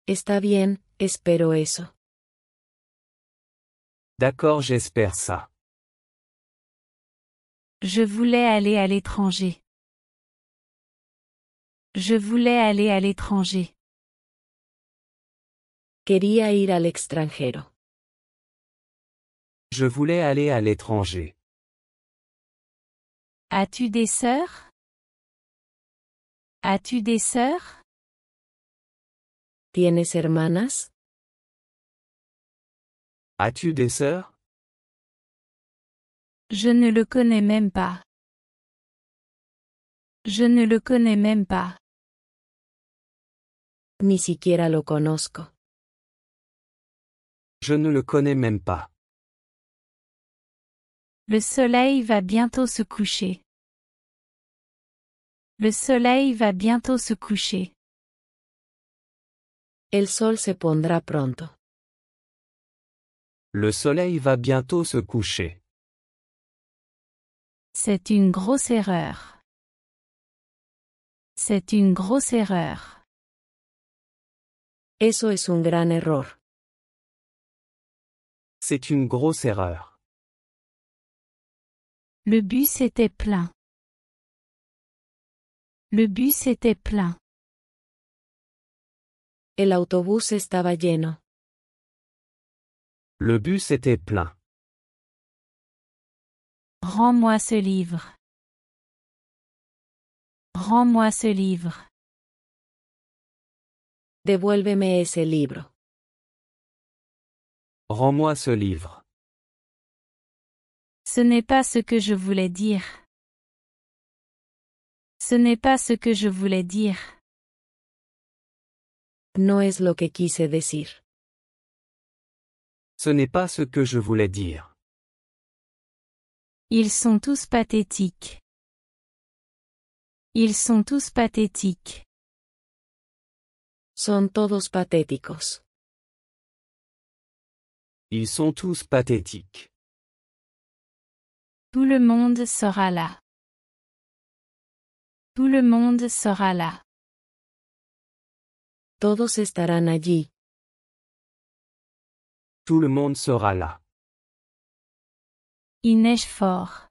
Está bien, espero eso. D'accord, j'espère ça. Je voulais aller à l'étranger. Je voulais aller à l'étranger. Quería ir al extranjero. Je voulais aller à l'étranger. As-tu des sœurs? As-tu des sœurs? ¿Tienes hermanas? As-tu des sœurs? Je ne le connais même pas. Je ne le connais même pas. Ni siquiera lo conozco. Je ne le connais même pas. Le soleil va bientôt se coucher. Le soleil va bientôt se coucher. El sol se pondrá pronto. Le soleil va bientôt se coucher. C'est une grosse erreur. C'est une grosse erreur. Eso es un gran error. C'est une grosse erreur. Le bus était plein. Le bus était plein. El autobús estaba lleno. Le bus était plein. Rends-moi ce livre. Rends-moi ce livre. Devuélveme ese libro. Rends-moi ce livre. Ce n'est pas ce que je voulais dire. Ce n'est pas ce que je voulais dire. No es lo que quise decir. Ce n'est pas ce que je voulais dire. Ils sont tous pathétiques. Ils sont tous pathétiques. Son todos patéticos. Ils sont tous pathétiques. Tout le monde sera là. Tout le monde sera là. Todos estarán allí. Tout le monde sera là. Il neige fort.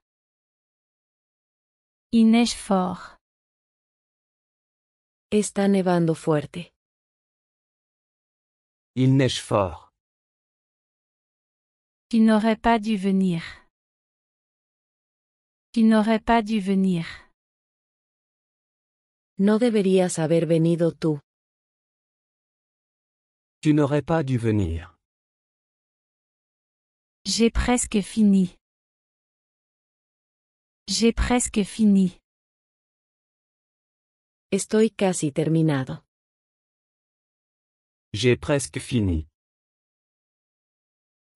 Il neige fort. Está nevando fuerte. Il neige fort. Tu n'aurais pas dû venir. Tu n'aurais pas dû venir. No deberías haber venido tú. Tu n'aurais pas dû venir. J'ai presque fini. J'ai presque fini. Estoy casi terminado. J'ai presque fini.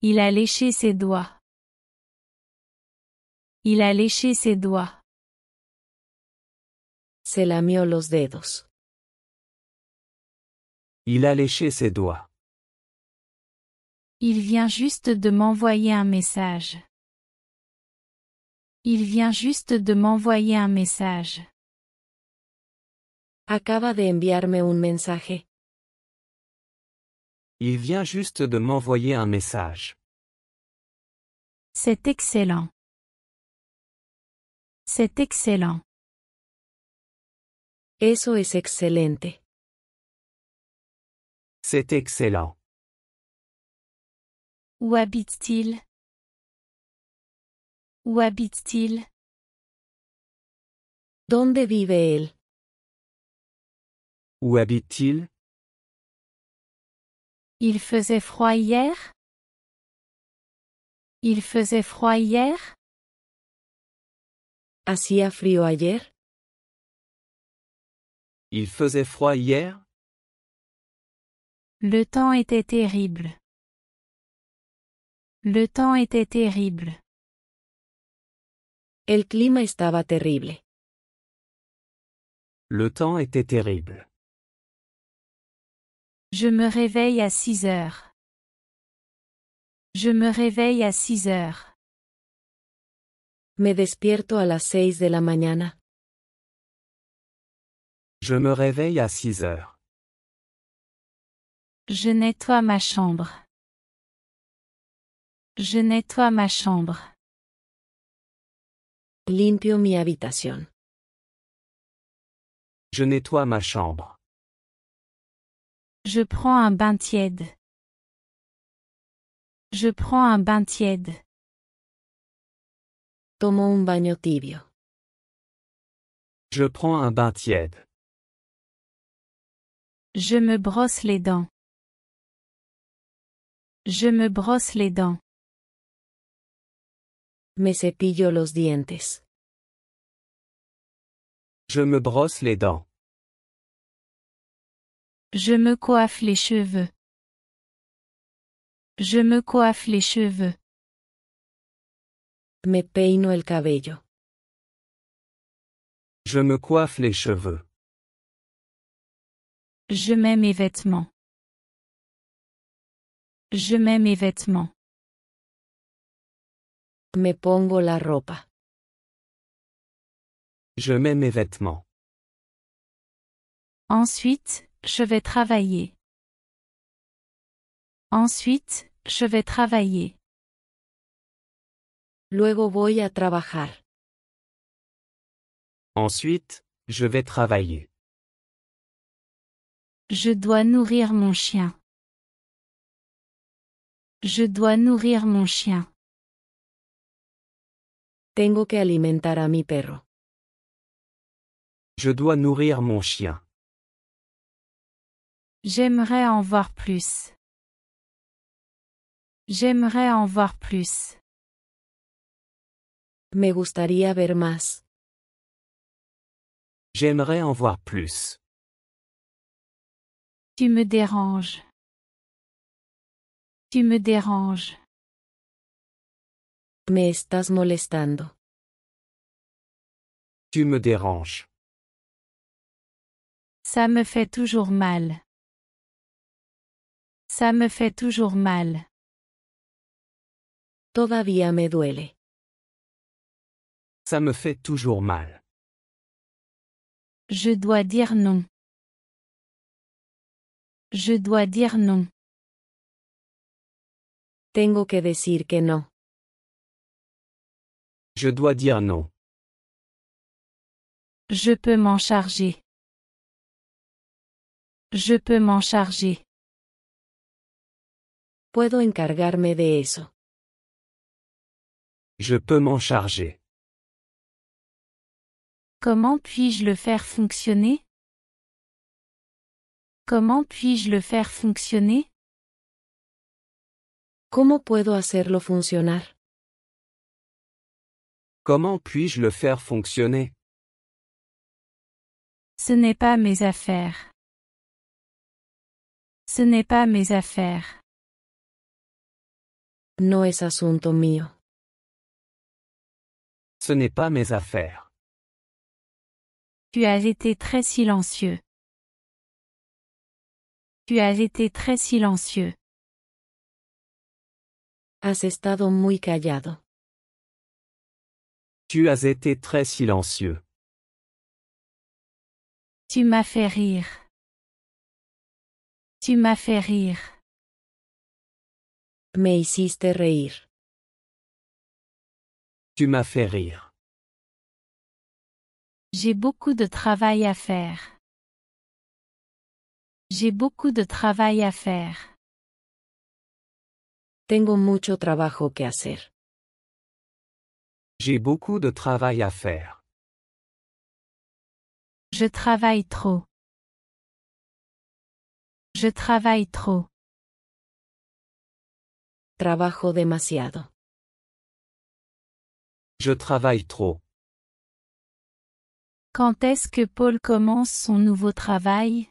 Il a léché ses doigts. Il a léché ses doigts. Se lamió los dedos. Il a léché ses doigts. Il vient juste de m'envoyer un message. Il vient juste de m'envoyer un message. Acaba de enviarme un mensaje. Il vient juste de m'envoyer un message. C'est excellent. C'est excellent. Eso es excelente. C'est excellent. Où habite-t-il? Où habite-t-il? ¿Dónde vive él? Où habite-t-il? Il faisait froid hier? Il faisait froid hier? ¿Hacía frío ayer? Il faisait froid hier? Le temps était terrible. Le temps était terrible. El clima estaba terrible. Le temps était terrible. Je me réveille à 6 heures. Je me réveille à 6 heures. Me despierto a las 6 de la mañana. Je me réveille à 6 heures. Je nettoie ma chambre. Je nettoie ma chambre. Limpio mi habitación. Je nettoie ma chambre. Je prends un bain tiède. Je prends un bain tiède. Tomo un baño tibio. Je prends un bain tiède. Je me brosse les dents. Je me brosse les dents. Me cepillo los dientes. Je me brosse les dents. Je me coiffe les cheveux. Je me coiffe les cheveux. Me peino el cabello. Je me coiffe les cheveux. Je mets mes vêtements. Je mets mes vêtements. Me pongo la ropa. Je mets mes vêtements. Ensuite, je vais travailler. Ensuite, je vais travailler. Luego voy a trabajar. Ensuite, je vais travailler. Je dois nourrir mon chien. Je dois nourrir mon chien. Tengo que alimentar a mi perro. Je dois nourrir mon chien. J'aimerais en voir plus. J'aimerais en voir plus. Me gustaría ver más. J'aimerais en voir plus. Tu me déranges. Tu me déranges. Me estás molestando. Tu me déranges. Ça me fait toujours mal. Ça me fait toujours mal. Todavía me duele. Ça me fait toujours mal. Je dois dire non. Je dois dire non. Tengo que decir que no. Je dois dire non. Je peux m'en charger. Je peux m'en charger. Puedo encargarme de eso. Je peux m'en charger. Comment puis-je le faire fonctionner? Comment puis-je le faire fonctionner? ¿Cómo puedo hacerlo funcionar? Comment puis-je le faire fonctionner? Ce n'est pas mes affaires. Ce n'est pas mes affaires. No es asunto mío. Ce n'est pas mes affaires. Tu as été très silencieux. Tu as été très silencieux. Has estado muy callado. Tu as été très silencieux. Tu m'as fait rire. Tu m'as fait rire. Me hiciste reír. Tu m'as fait rire. J'ai beaucoup de travail à faire. J'ai beaucoup de travail à faire. Tengo mucho trabajo que hacer. J'ai beaucoup de travail à faire. Je travaille trop. Je travaille trop. Trabajo demasiado. Je travaille trop. Quand est-ce que Paul commence son nouveau travail?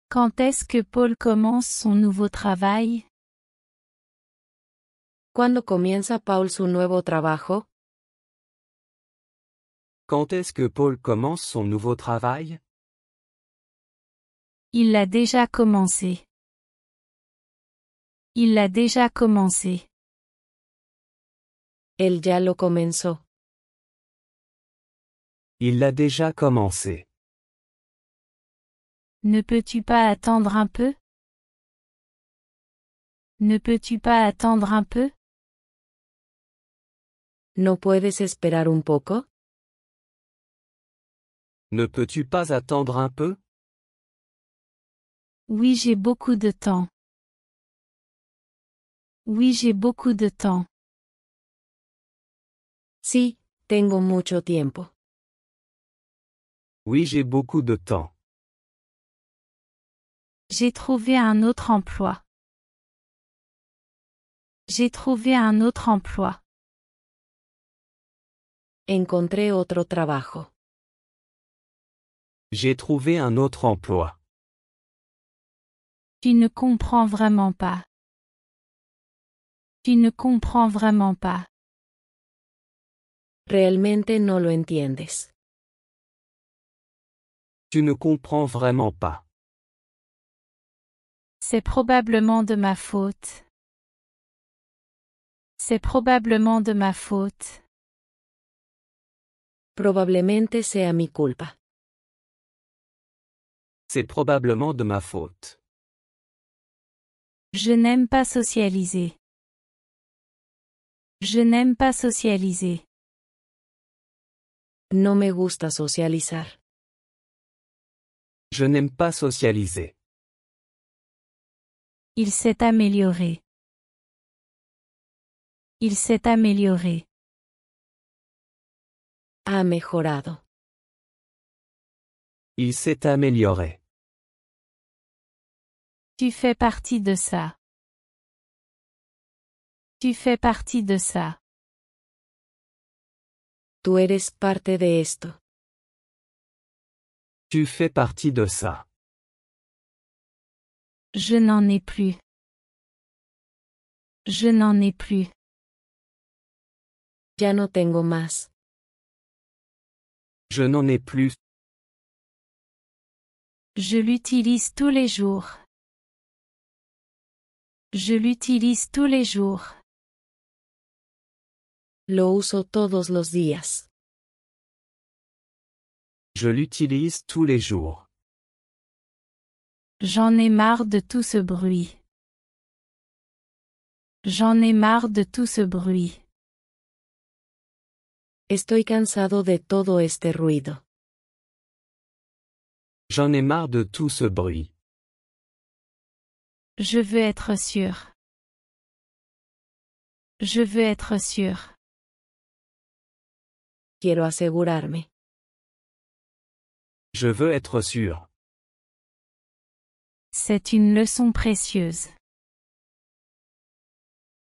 Quand est-ce que Paul commence son nouveau travail? ¿Cuándo comienza Paul su nuevo trabajo? Quand est-ce que Paul commence son nouveau travail? Il l'a déjà commencé. Il l'a déjà commencé. Él ya lo comenzó. Il l'a déjà commencé. Ne peux-tu pas attendre un peu? Ne peux-tu pas attendre un peu? ¿No puedes esperar un poco? Ne peux-tu pas attendre un peu? Oui, j'ai beaucoup de temps. Oui, j'ai beaucoup de temps. Sí, tengo mucho tiempo. Oui, j'ai beaucoup de temps. J'ai trouvé un autre emploi. J'ai trouvé un autre emploi. Encontré otro trabajo. J'ai trouvé un autre emploi. Tu ne comprends vraiment pas. Tu ne comprends vraiment pas. Realmente no lo entiendes. Tu ne comprends vraiment pas. C'est probablement de ma faute. C'est probablement de ma faute. Probablemente sea mi culpa. C'est probablement de ma faute. Je n'aime pas socialiser. Je n'aime pas socialiser. No me gusta socializar. Je n'aime pas socialiser. Il s'est amélioré. Il s'est amélioré. Ha mejorado. Il s'est amélioré. Tu fais partie de ça. Tu fais partie de ça. Tú eres parte de esto. Tu fais partie de ça. Je n'en ai plus. Je n'en ai plus. Ya no tengo más. Je n'en ai plus. Je l'utilise tous les jours. Je l'utilise tous les jours. Lo uso todos los días. Je l'utilise tous les jours. J'en ai marre de tout ce bruit. J'en ai marre de tout ce bruit. Estoy cansado de todo este ruido. J'en ai marre de tout ce bruit. Je veux être sûr. Je veux être sûr. Quiero asegurarme. Je veux être sûr. C'est une leçon précieuse.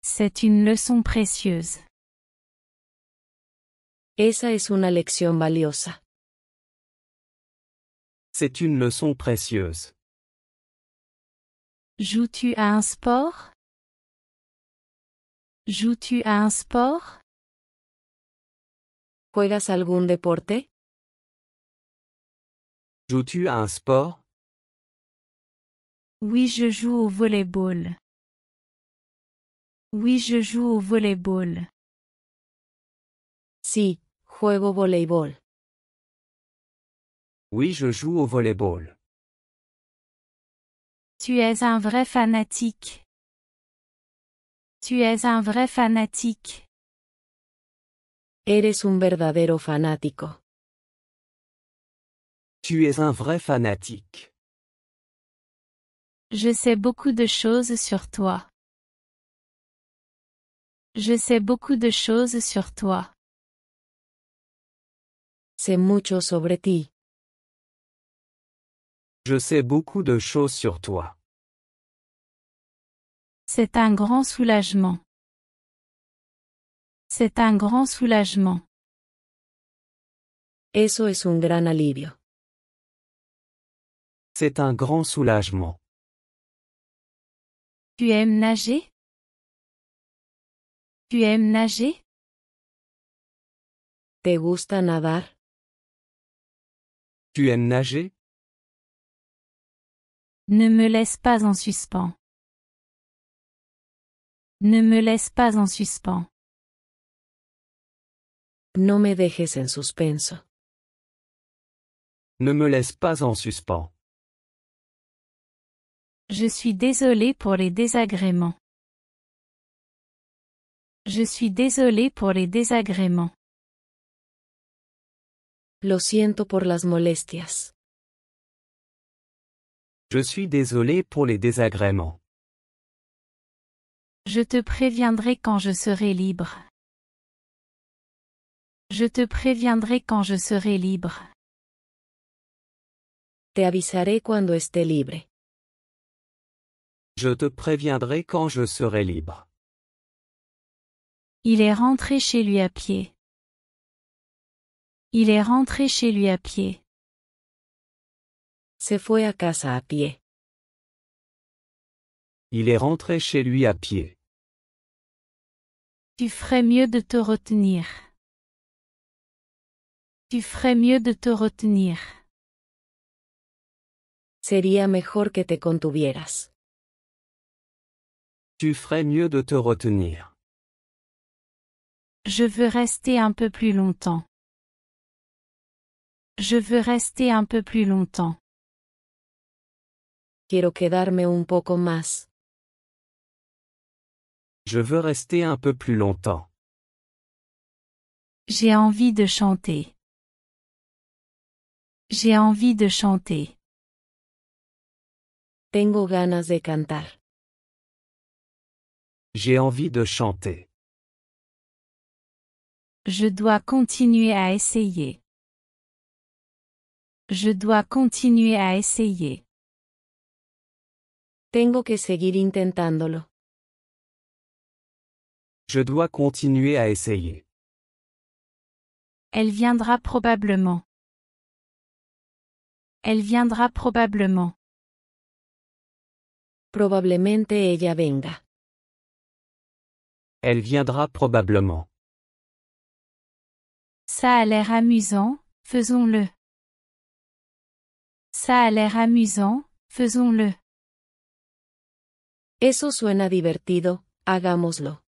C'est une leçon précieuse. Esa es una lección valiosa. C'est une leçon précieuse. Joues-tu à un sport? Joues-tu à un sport? ¿Juegas algún deporte? Joues-tu à un sport? Oui, je joue au volleyball. Oui, je joue au volleyball. Sí, juego voleibol. Oui, je joue au volleyball. Tu es un vrai fanatique. Tu es un vrai fanatique. Eres un verdadero fanático. Tu es un vrai fanatique. Je sais beaucoup de choses sur toi. Je sais beaucoup de choses sur toi. Sé mucho sobre ti. Je sais beaucoup de choses sur toi. C'est un grand soulagement. C'est un grand soulagement. Eso es un gran alivio. C'est un grand soulagement. Tu aimes nager? Tu aimes nager? ¿Te gusta nadar? Tu aimes nager? Ne me laisse pas en suspens. Ne me laisse pas en suspens. No me dejes en suspenso. Ne me laisse pas en suspens. Je suis désolé pour les désagréments. Je suis désolé pour les désagréments. Lo siento por las molestias. Je suis désolé pour les désagréments. Je te préviendrai quand je serai libre. Je te préviendrai quand je serai libre. Te avisaré cuando esté libre. Je te préviendrai quand je serai libre. Il est rentré chez lui à pied. Il est rentré chez lui à pied. Se fue a casa a pie. Il est rentré chez lui à pied. Tu ferais mieux de te retenir. Tu ferais mieux de te retenir. Sería mejor que te contuvieras. Tu ferais mieux de te retenir. Je veux rester un peu plus longtemps. Je veux rester un peu plus longtemps. Quiero quedarme un poco más. Je veux rester un peu plus longtemps. J'ai envie de chanter. J'ai envie de chanter. Tengo ganas de cantar. J'ai envie de chanter. Je dois continuer à essayer. Je dois continuer à essayer. Tengo que seguir intentándolo. Je dois continuer à essayer. Elle viendra probablement. Elle viendra probablement. Probablemente ella venga. Elle viendra probablement. Ça a l'air amusant, faisons-le. Ça a l'air amusant, faisons-le. Eso suena divertido, hagámoslo.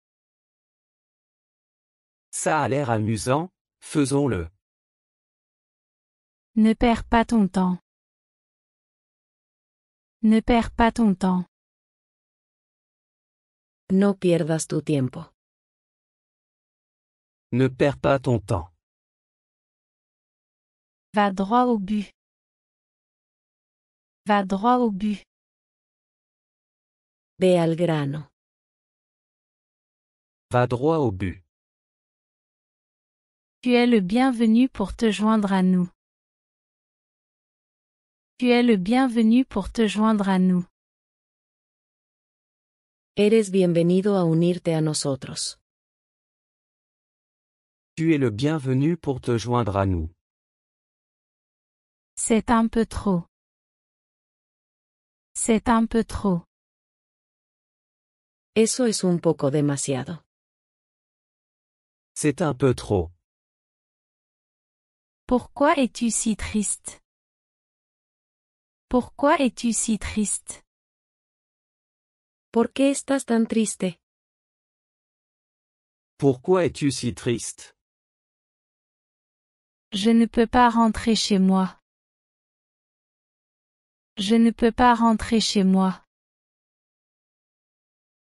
Ça a l'air amusant, faisons-le. Ne perds pas ton temps. Ne perds pas ton temps. No pierdas tu tiempo. Ne perds pas ton temps. Va droit au but. Va droit au but. Ve al grano. Va droit au but. Tu es le bienvenu pour te joindre à nous. Tu es le bienvenu pour te joindre à nous. Eres bienvenido a unirte a nosotros. Tu es le bienvenu pour te joindre à nous. C'est un peu trop. C'est un peu trop. Eso es un poco demasiado. C'est un peu trop. Pourquoi es-tu si triste? Pourquoi es-tu si triste? ¿Por qué estás tan triste? Pourquoi es-tu si triste? Je ne peux pas rentrer chez moi. Je ne peux pas rentrer chez moi.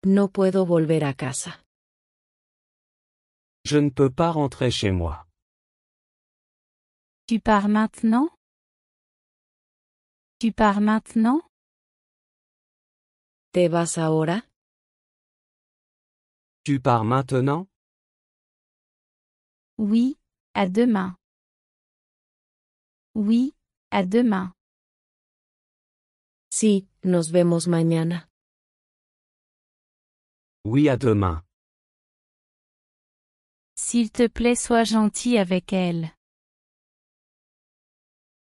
No puedo volver a casa. Je ne peux pas rentrer chez moi. Tu pars maintenant? Tu pars maintenant? ¿Te vas ahora? Tu pars maintenant? Oui, à demain. Oui, à demain. Sí, nos vemos mañana. Oui, à demain. S'il te plaît, sois gentil avec elle.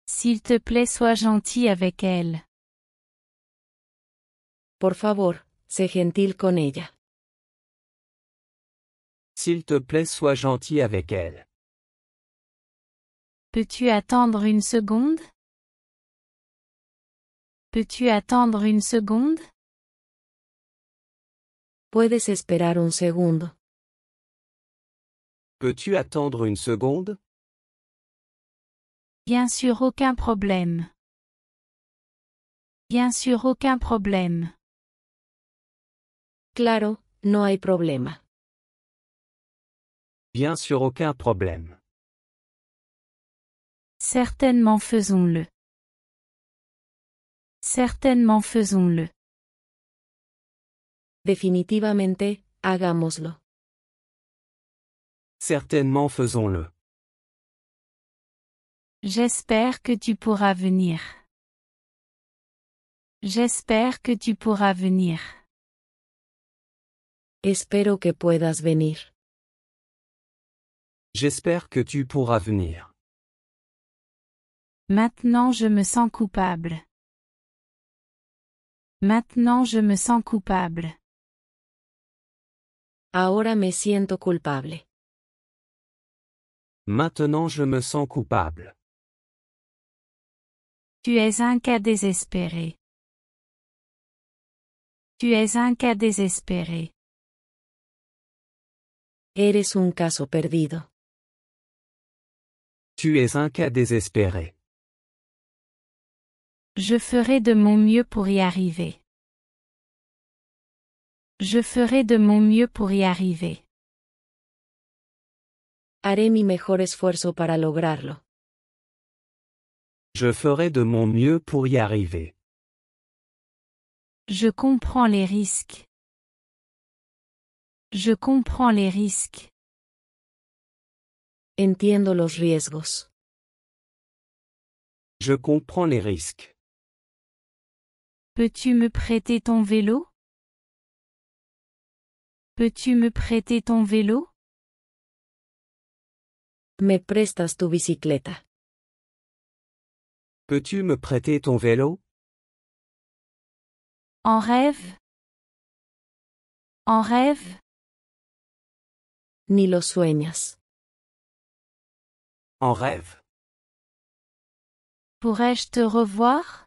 S'il te plaît, sois gentil avec elle. Por favor, sé gentil con ella. S'il te plaît, sois gentil avec elle. Peux-tu attendre une seconde? Peux-tu attendre une seconde? ¿Puedes esperar un segundo? Peux-tu attendre une seconde? Bien sûr, aucun problème. Bien sûr, aucun problème. Claro, no hay problema. Bien sûr, aucun problème. Certainement, faisons-le. Certainement, faisons-le. Definitivamente, hagámoslo. Certainement, faisons-le. J'espère que tu pourras venir. J'espère que tu pourras venir. Espero que puedas venir. J'espère que tu pourras venir. Maintenant je me sens coupable. Maintenant je me sens coupable. Ahora me siento culpable. Maintenant je me sens coupable. Tu es un cas désespéré. Tu es un cas désespéré. Eres un caso perdido. Tu es un cas désespéré. Je ferai de mon mieux pour y arriver. Je ferai de mon mieux pour y arriver. Haré mi mejor esfuerzo para lograrlo. Je ferai de mon mieux pour y arriver. Je comprends les risques. Je comprends les risques. Entiendo los riesgos. Je comprends les risques. Peux-tu me prêter ton vélo? Peux-tu me prêter ton vélo? ¿Me prestas tu bicicleta? Peux-tu me prêter ton vélo? En rêve? En rêve? Ni lo sueñas. En rêve. Pourrais-je te revoir?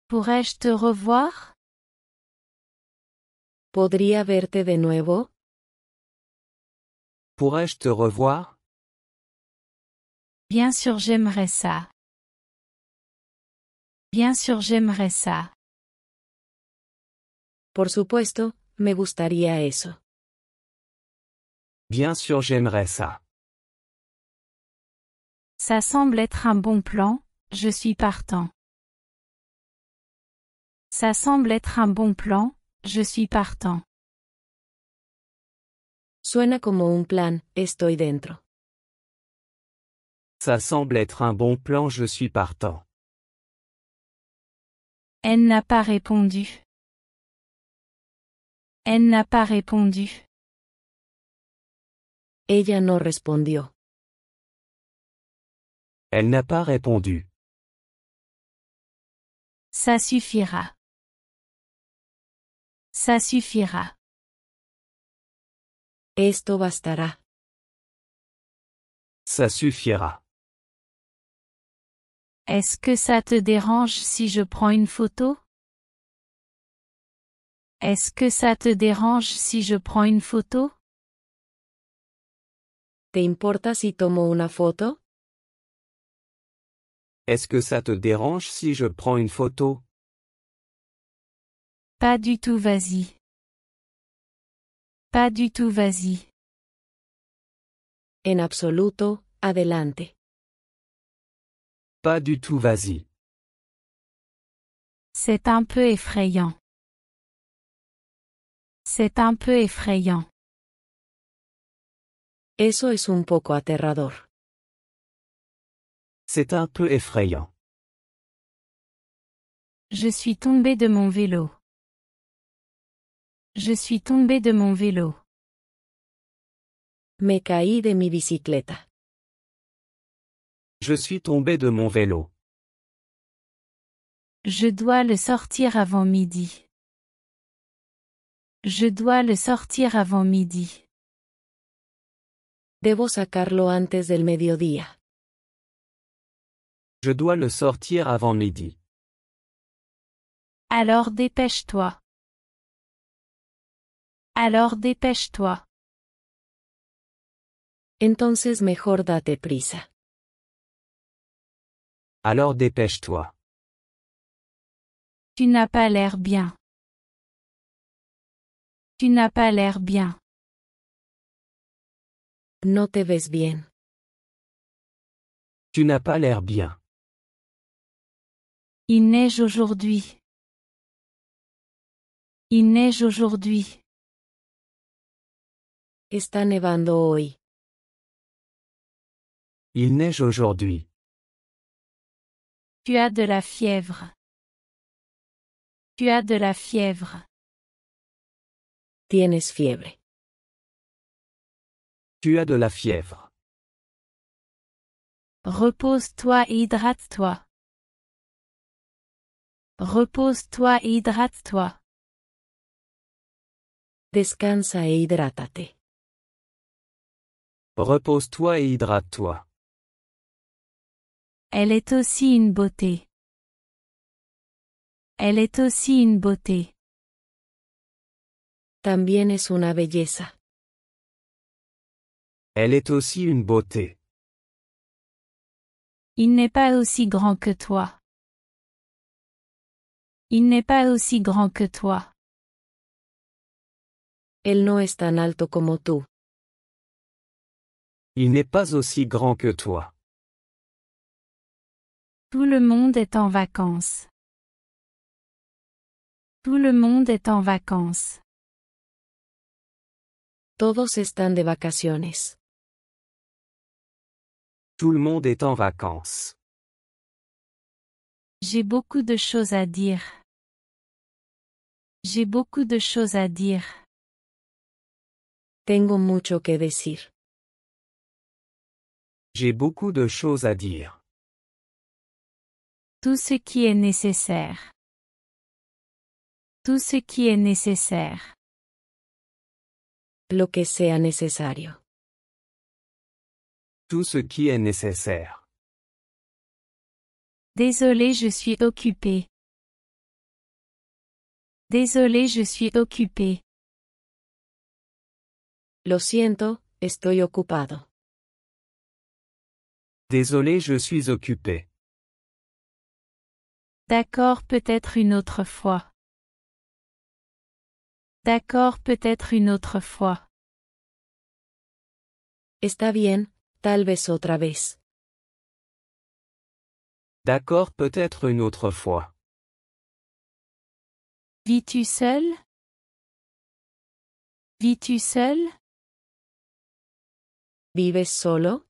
Pourrais-je te revoir? ¿Podría verte de nuevo? Pourrais-je te revoir? Bien sûr, j'aimerais ça. Bien sûr, j'aimerais ça. Por supuesto, me gustaría eso. Bien sûr, j'aimerais ça. Ça semble être un bon plan, je suis partant. Ça semble être un bon plan, je suis partant. Suena como un plan, estoy dentro. Ça semble être un bon plan, je suis partant. Elle n'a pas répondu. Elle n'a pas répondu. Ella no respondió. Elle n'a pas répondu. Ça suffira. Ça suffira. Esto bastará. Ça suffira. Est-ce que ça te dérange si je prends une photo? Est-ce que ça te dérange si je prends une photo? ¿Te importa si tomo una foto? Est-ce que ça te dérange si je prends une photo? Pas du tout, vas-y. Pas du tout, vas-y. En absoluto, adelante. Pas du tout, vas-y. C'est un peu effrayant. C'est un peu effrayant. Eso es un poco aterrador. C'est un peu effrayant. Je suis tombé de mon vélo. Je suis tombé de mon vélo. Me caí de mi bicicleta. Je suis tombé de mon vélo. Je dois le sortir avant midi. Je dois le sortir avant midi. Debo sacarlo antes del mediodía. Je dois le sortir avant midi. Alors dépêche-toi. Alors dépêche-toi. Entonces mejor date prisa. Alors dépêche-toi. Tu n'as pas l'air bien. Tu n'as pas l'air bien. No te ves bien. Tu n'as pas l'air bien. Il neige aujourd'hui. Il neige aujourd'hui. Está nevando hoy. Il neige aujourd'hui. Tu as de la fièvre. Tu as de la fièvre. Tienes fiebre. Tu as de la fièvre. Repose-toi et hydrate-toi. Repose-toi et hydrate-toi. Descansa e hidrátate. Repose-toi et hydrate-toi. Elle est aussi une beauté. Elle est aussi une beauté. También es una belleza. Elle est aussi une beauté. Il n'est pas aussi grand que toi. Il n'est pas aussi grand que toi. Él no es tan alto como tú. Il n'est pas aussi grand que toi. Tout le monde est en vacances. Tout le monde est en vacances. Todos están de vacaciones. Tout le monde est en vacances. J'ai beaucoup de choses à dire. J'ai beaucoup de choses à dire. Tengo mucho que decir. J'ai beaucoup de choses à dire. Tout ce qui est nécessaire. Tout ce qui est nécessaire. Lo que sea necesario. Tout ce qui est nécessaire. Désolé, je suis occupé. Désolé, je suis occupé. Lo siento, estoy ocupado. Désolé, je suis occupé. D'accord, peut-être une autre fois. D'accord, peut-être une autre fois. Está bien, tal vez otra vez. D'accord, peut-être une autre fois. Vis-tu seul? Vis-tu seul? ¿Vives solo?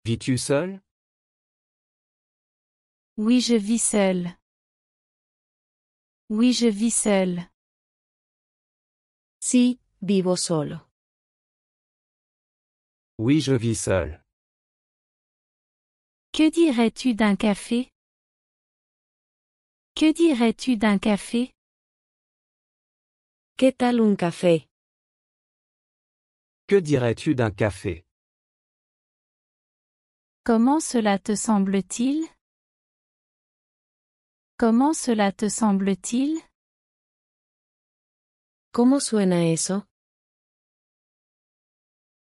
Vis-tu seul? Oui, je vis seul. Oui, je vis seul. Sí, vivo solo. Oui, je vis seul. Que dirais-tu d'un café? Que dirais-tu d'un café? ¿Qué tal un café? Que dirais-tu d'un café? Comment cela te semble-t-il? Comment cela te semble-t-il? ¿Cómo suena eso?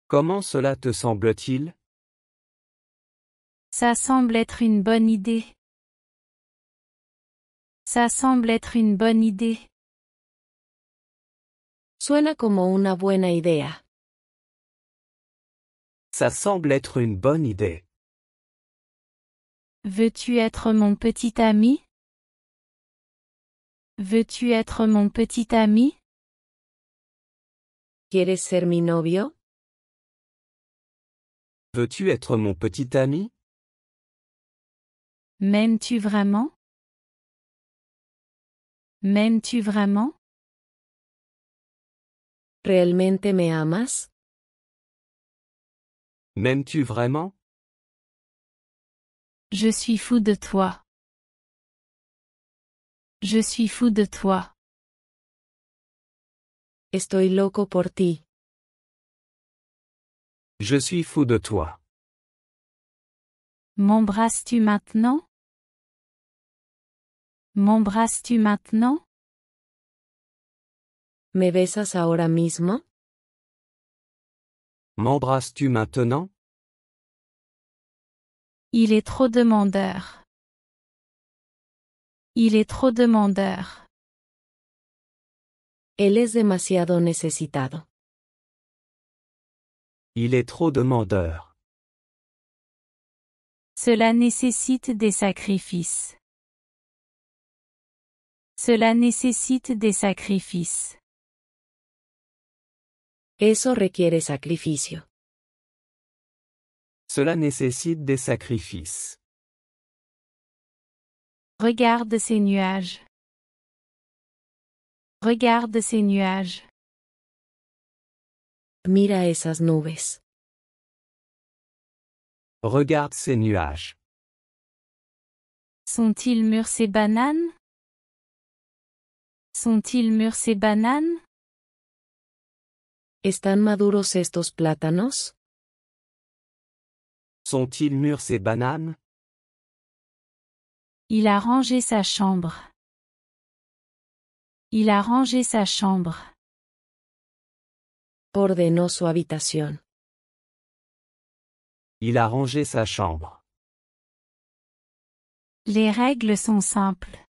Comment cela te semble-t-il? Ça semble être une bonne idée. Ça semble être une bonne idée. Suena como una buena idea. Ça semble être une bonne idée. Veux-tu être mon petit ami? Veux-tu être mon petit ami? ¿Quieres ser mi novio? Veux-tu être mon petit ami? M'aimes-tu vraiment? M'aimes-tu vraiment? ¿Realmente me amas? M'aimes-tu vraiment? Je suis fou de toi. Je suis fou de toi. Estoy loco por ti. Je suis fou de toi. M'embrasses-tu maintenant? M'embrasses-tu maintenant? ¿Me besas ahora mismo? M'embrasses-tu maintenant? Il est trop demandeur. Il est trop demandeur. Él es demasiado necesitado. Il est trop demandeur. Cela nécessite des sacrifices. Cela nécessite des sacrifices. Eso requiere sacrificio. Cela nécessite des sacrifices. Regarde ces nuages. Regarde ces nuages. Mira esas nubes. Regarde ces nuages. Sont-ils mûrs ces bananes? Sont-ils mûrs ces bananes? ¿Están maduros estos plátanos? Sont-ils mûrs ces bananes? Il a rangé sa chambre. Il a rangé sa chambre. Ordenó su habitación. Il a rangé sa chambre. Les règles sont simples.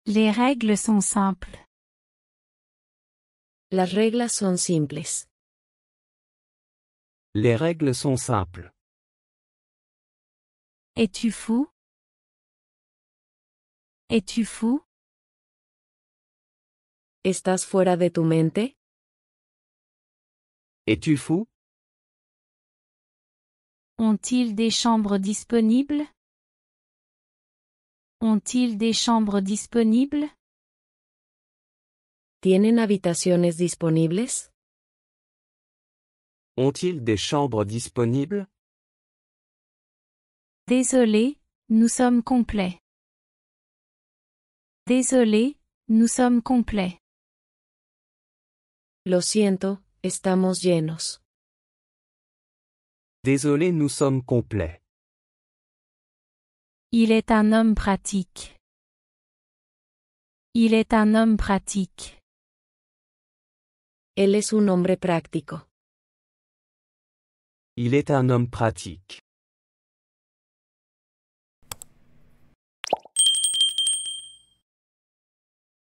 Les règles sont simples. Las reglas son simples. Les règles sont simples. Es-tu fou? Es-tu fou? ¿Estás fuera de tu mente? Es-tu fou? Ont-ils des chambres disponibles? Ont-ils des chambres disponibles? ¿Tienen habitaciones disponibles? Ont-ils des chambres disponibles? Désolé, nous sommes complets. Désolé, nous sommes complets. Lo siento, estamos llenos. Désolé, nous sommes complets. Il est un homme pratique. Il est un homme pratique. Él es un hombre práctico. Il est un homme pratique.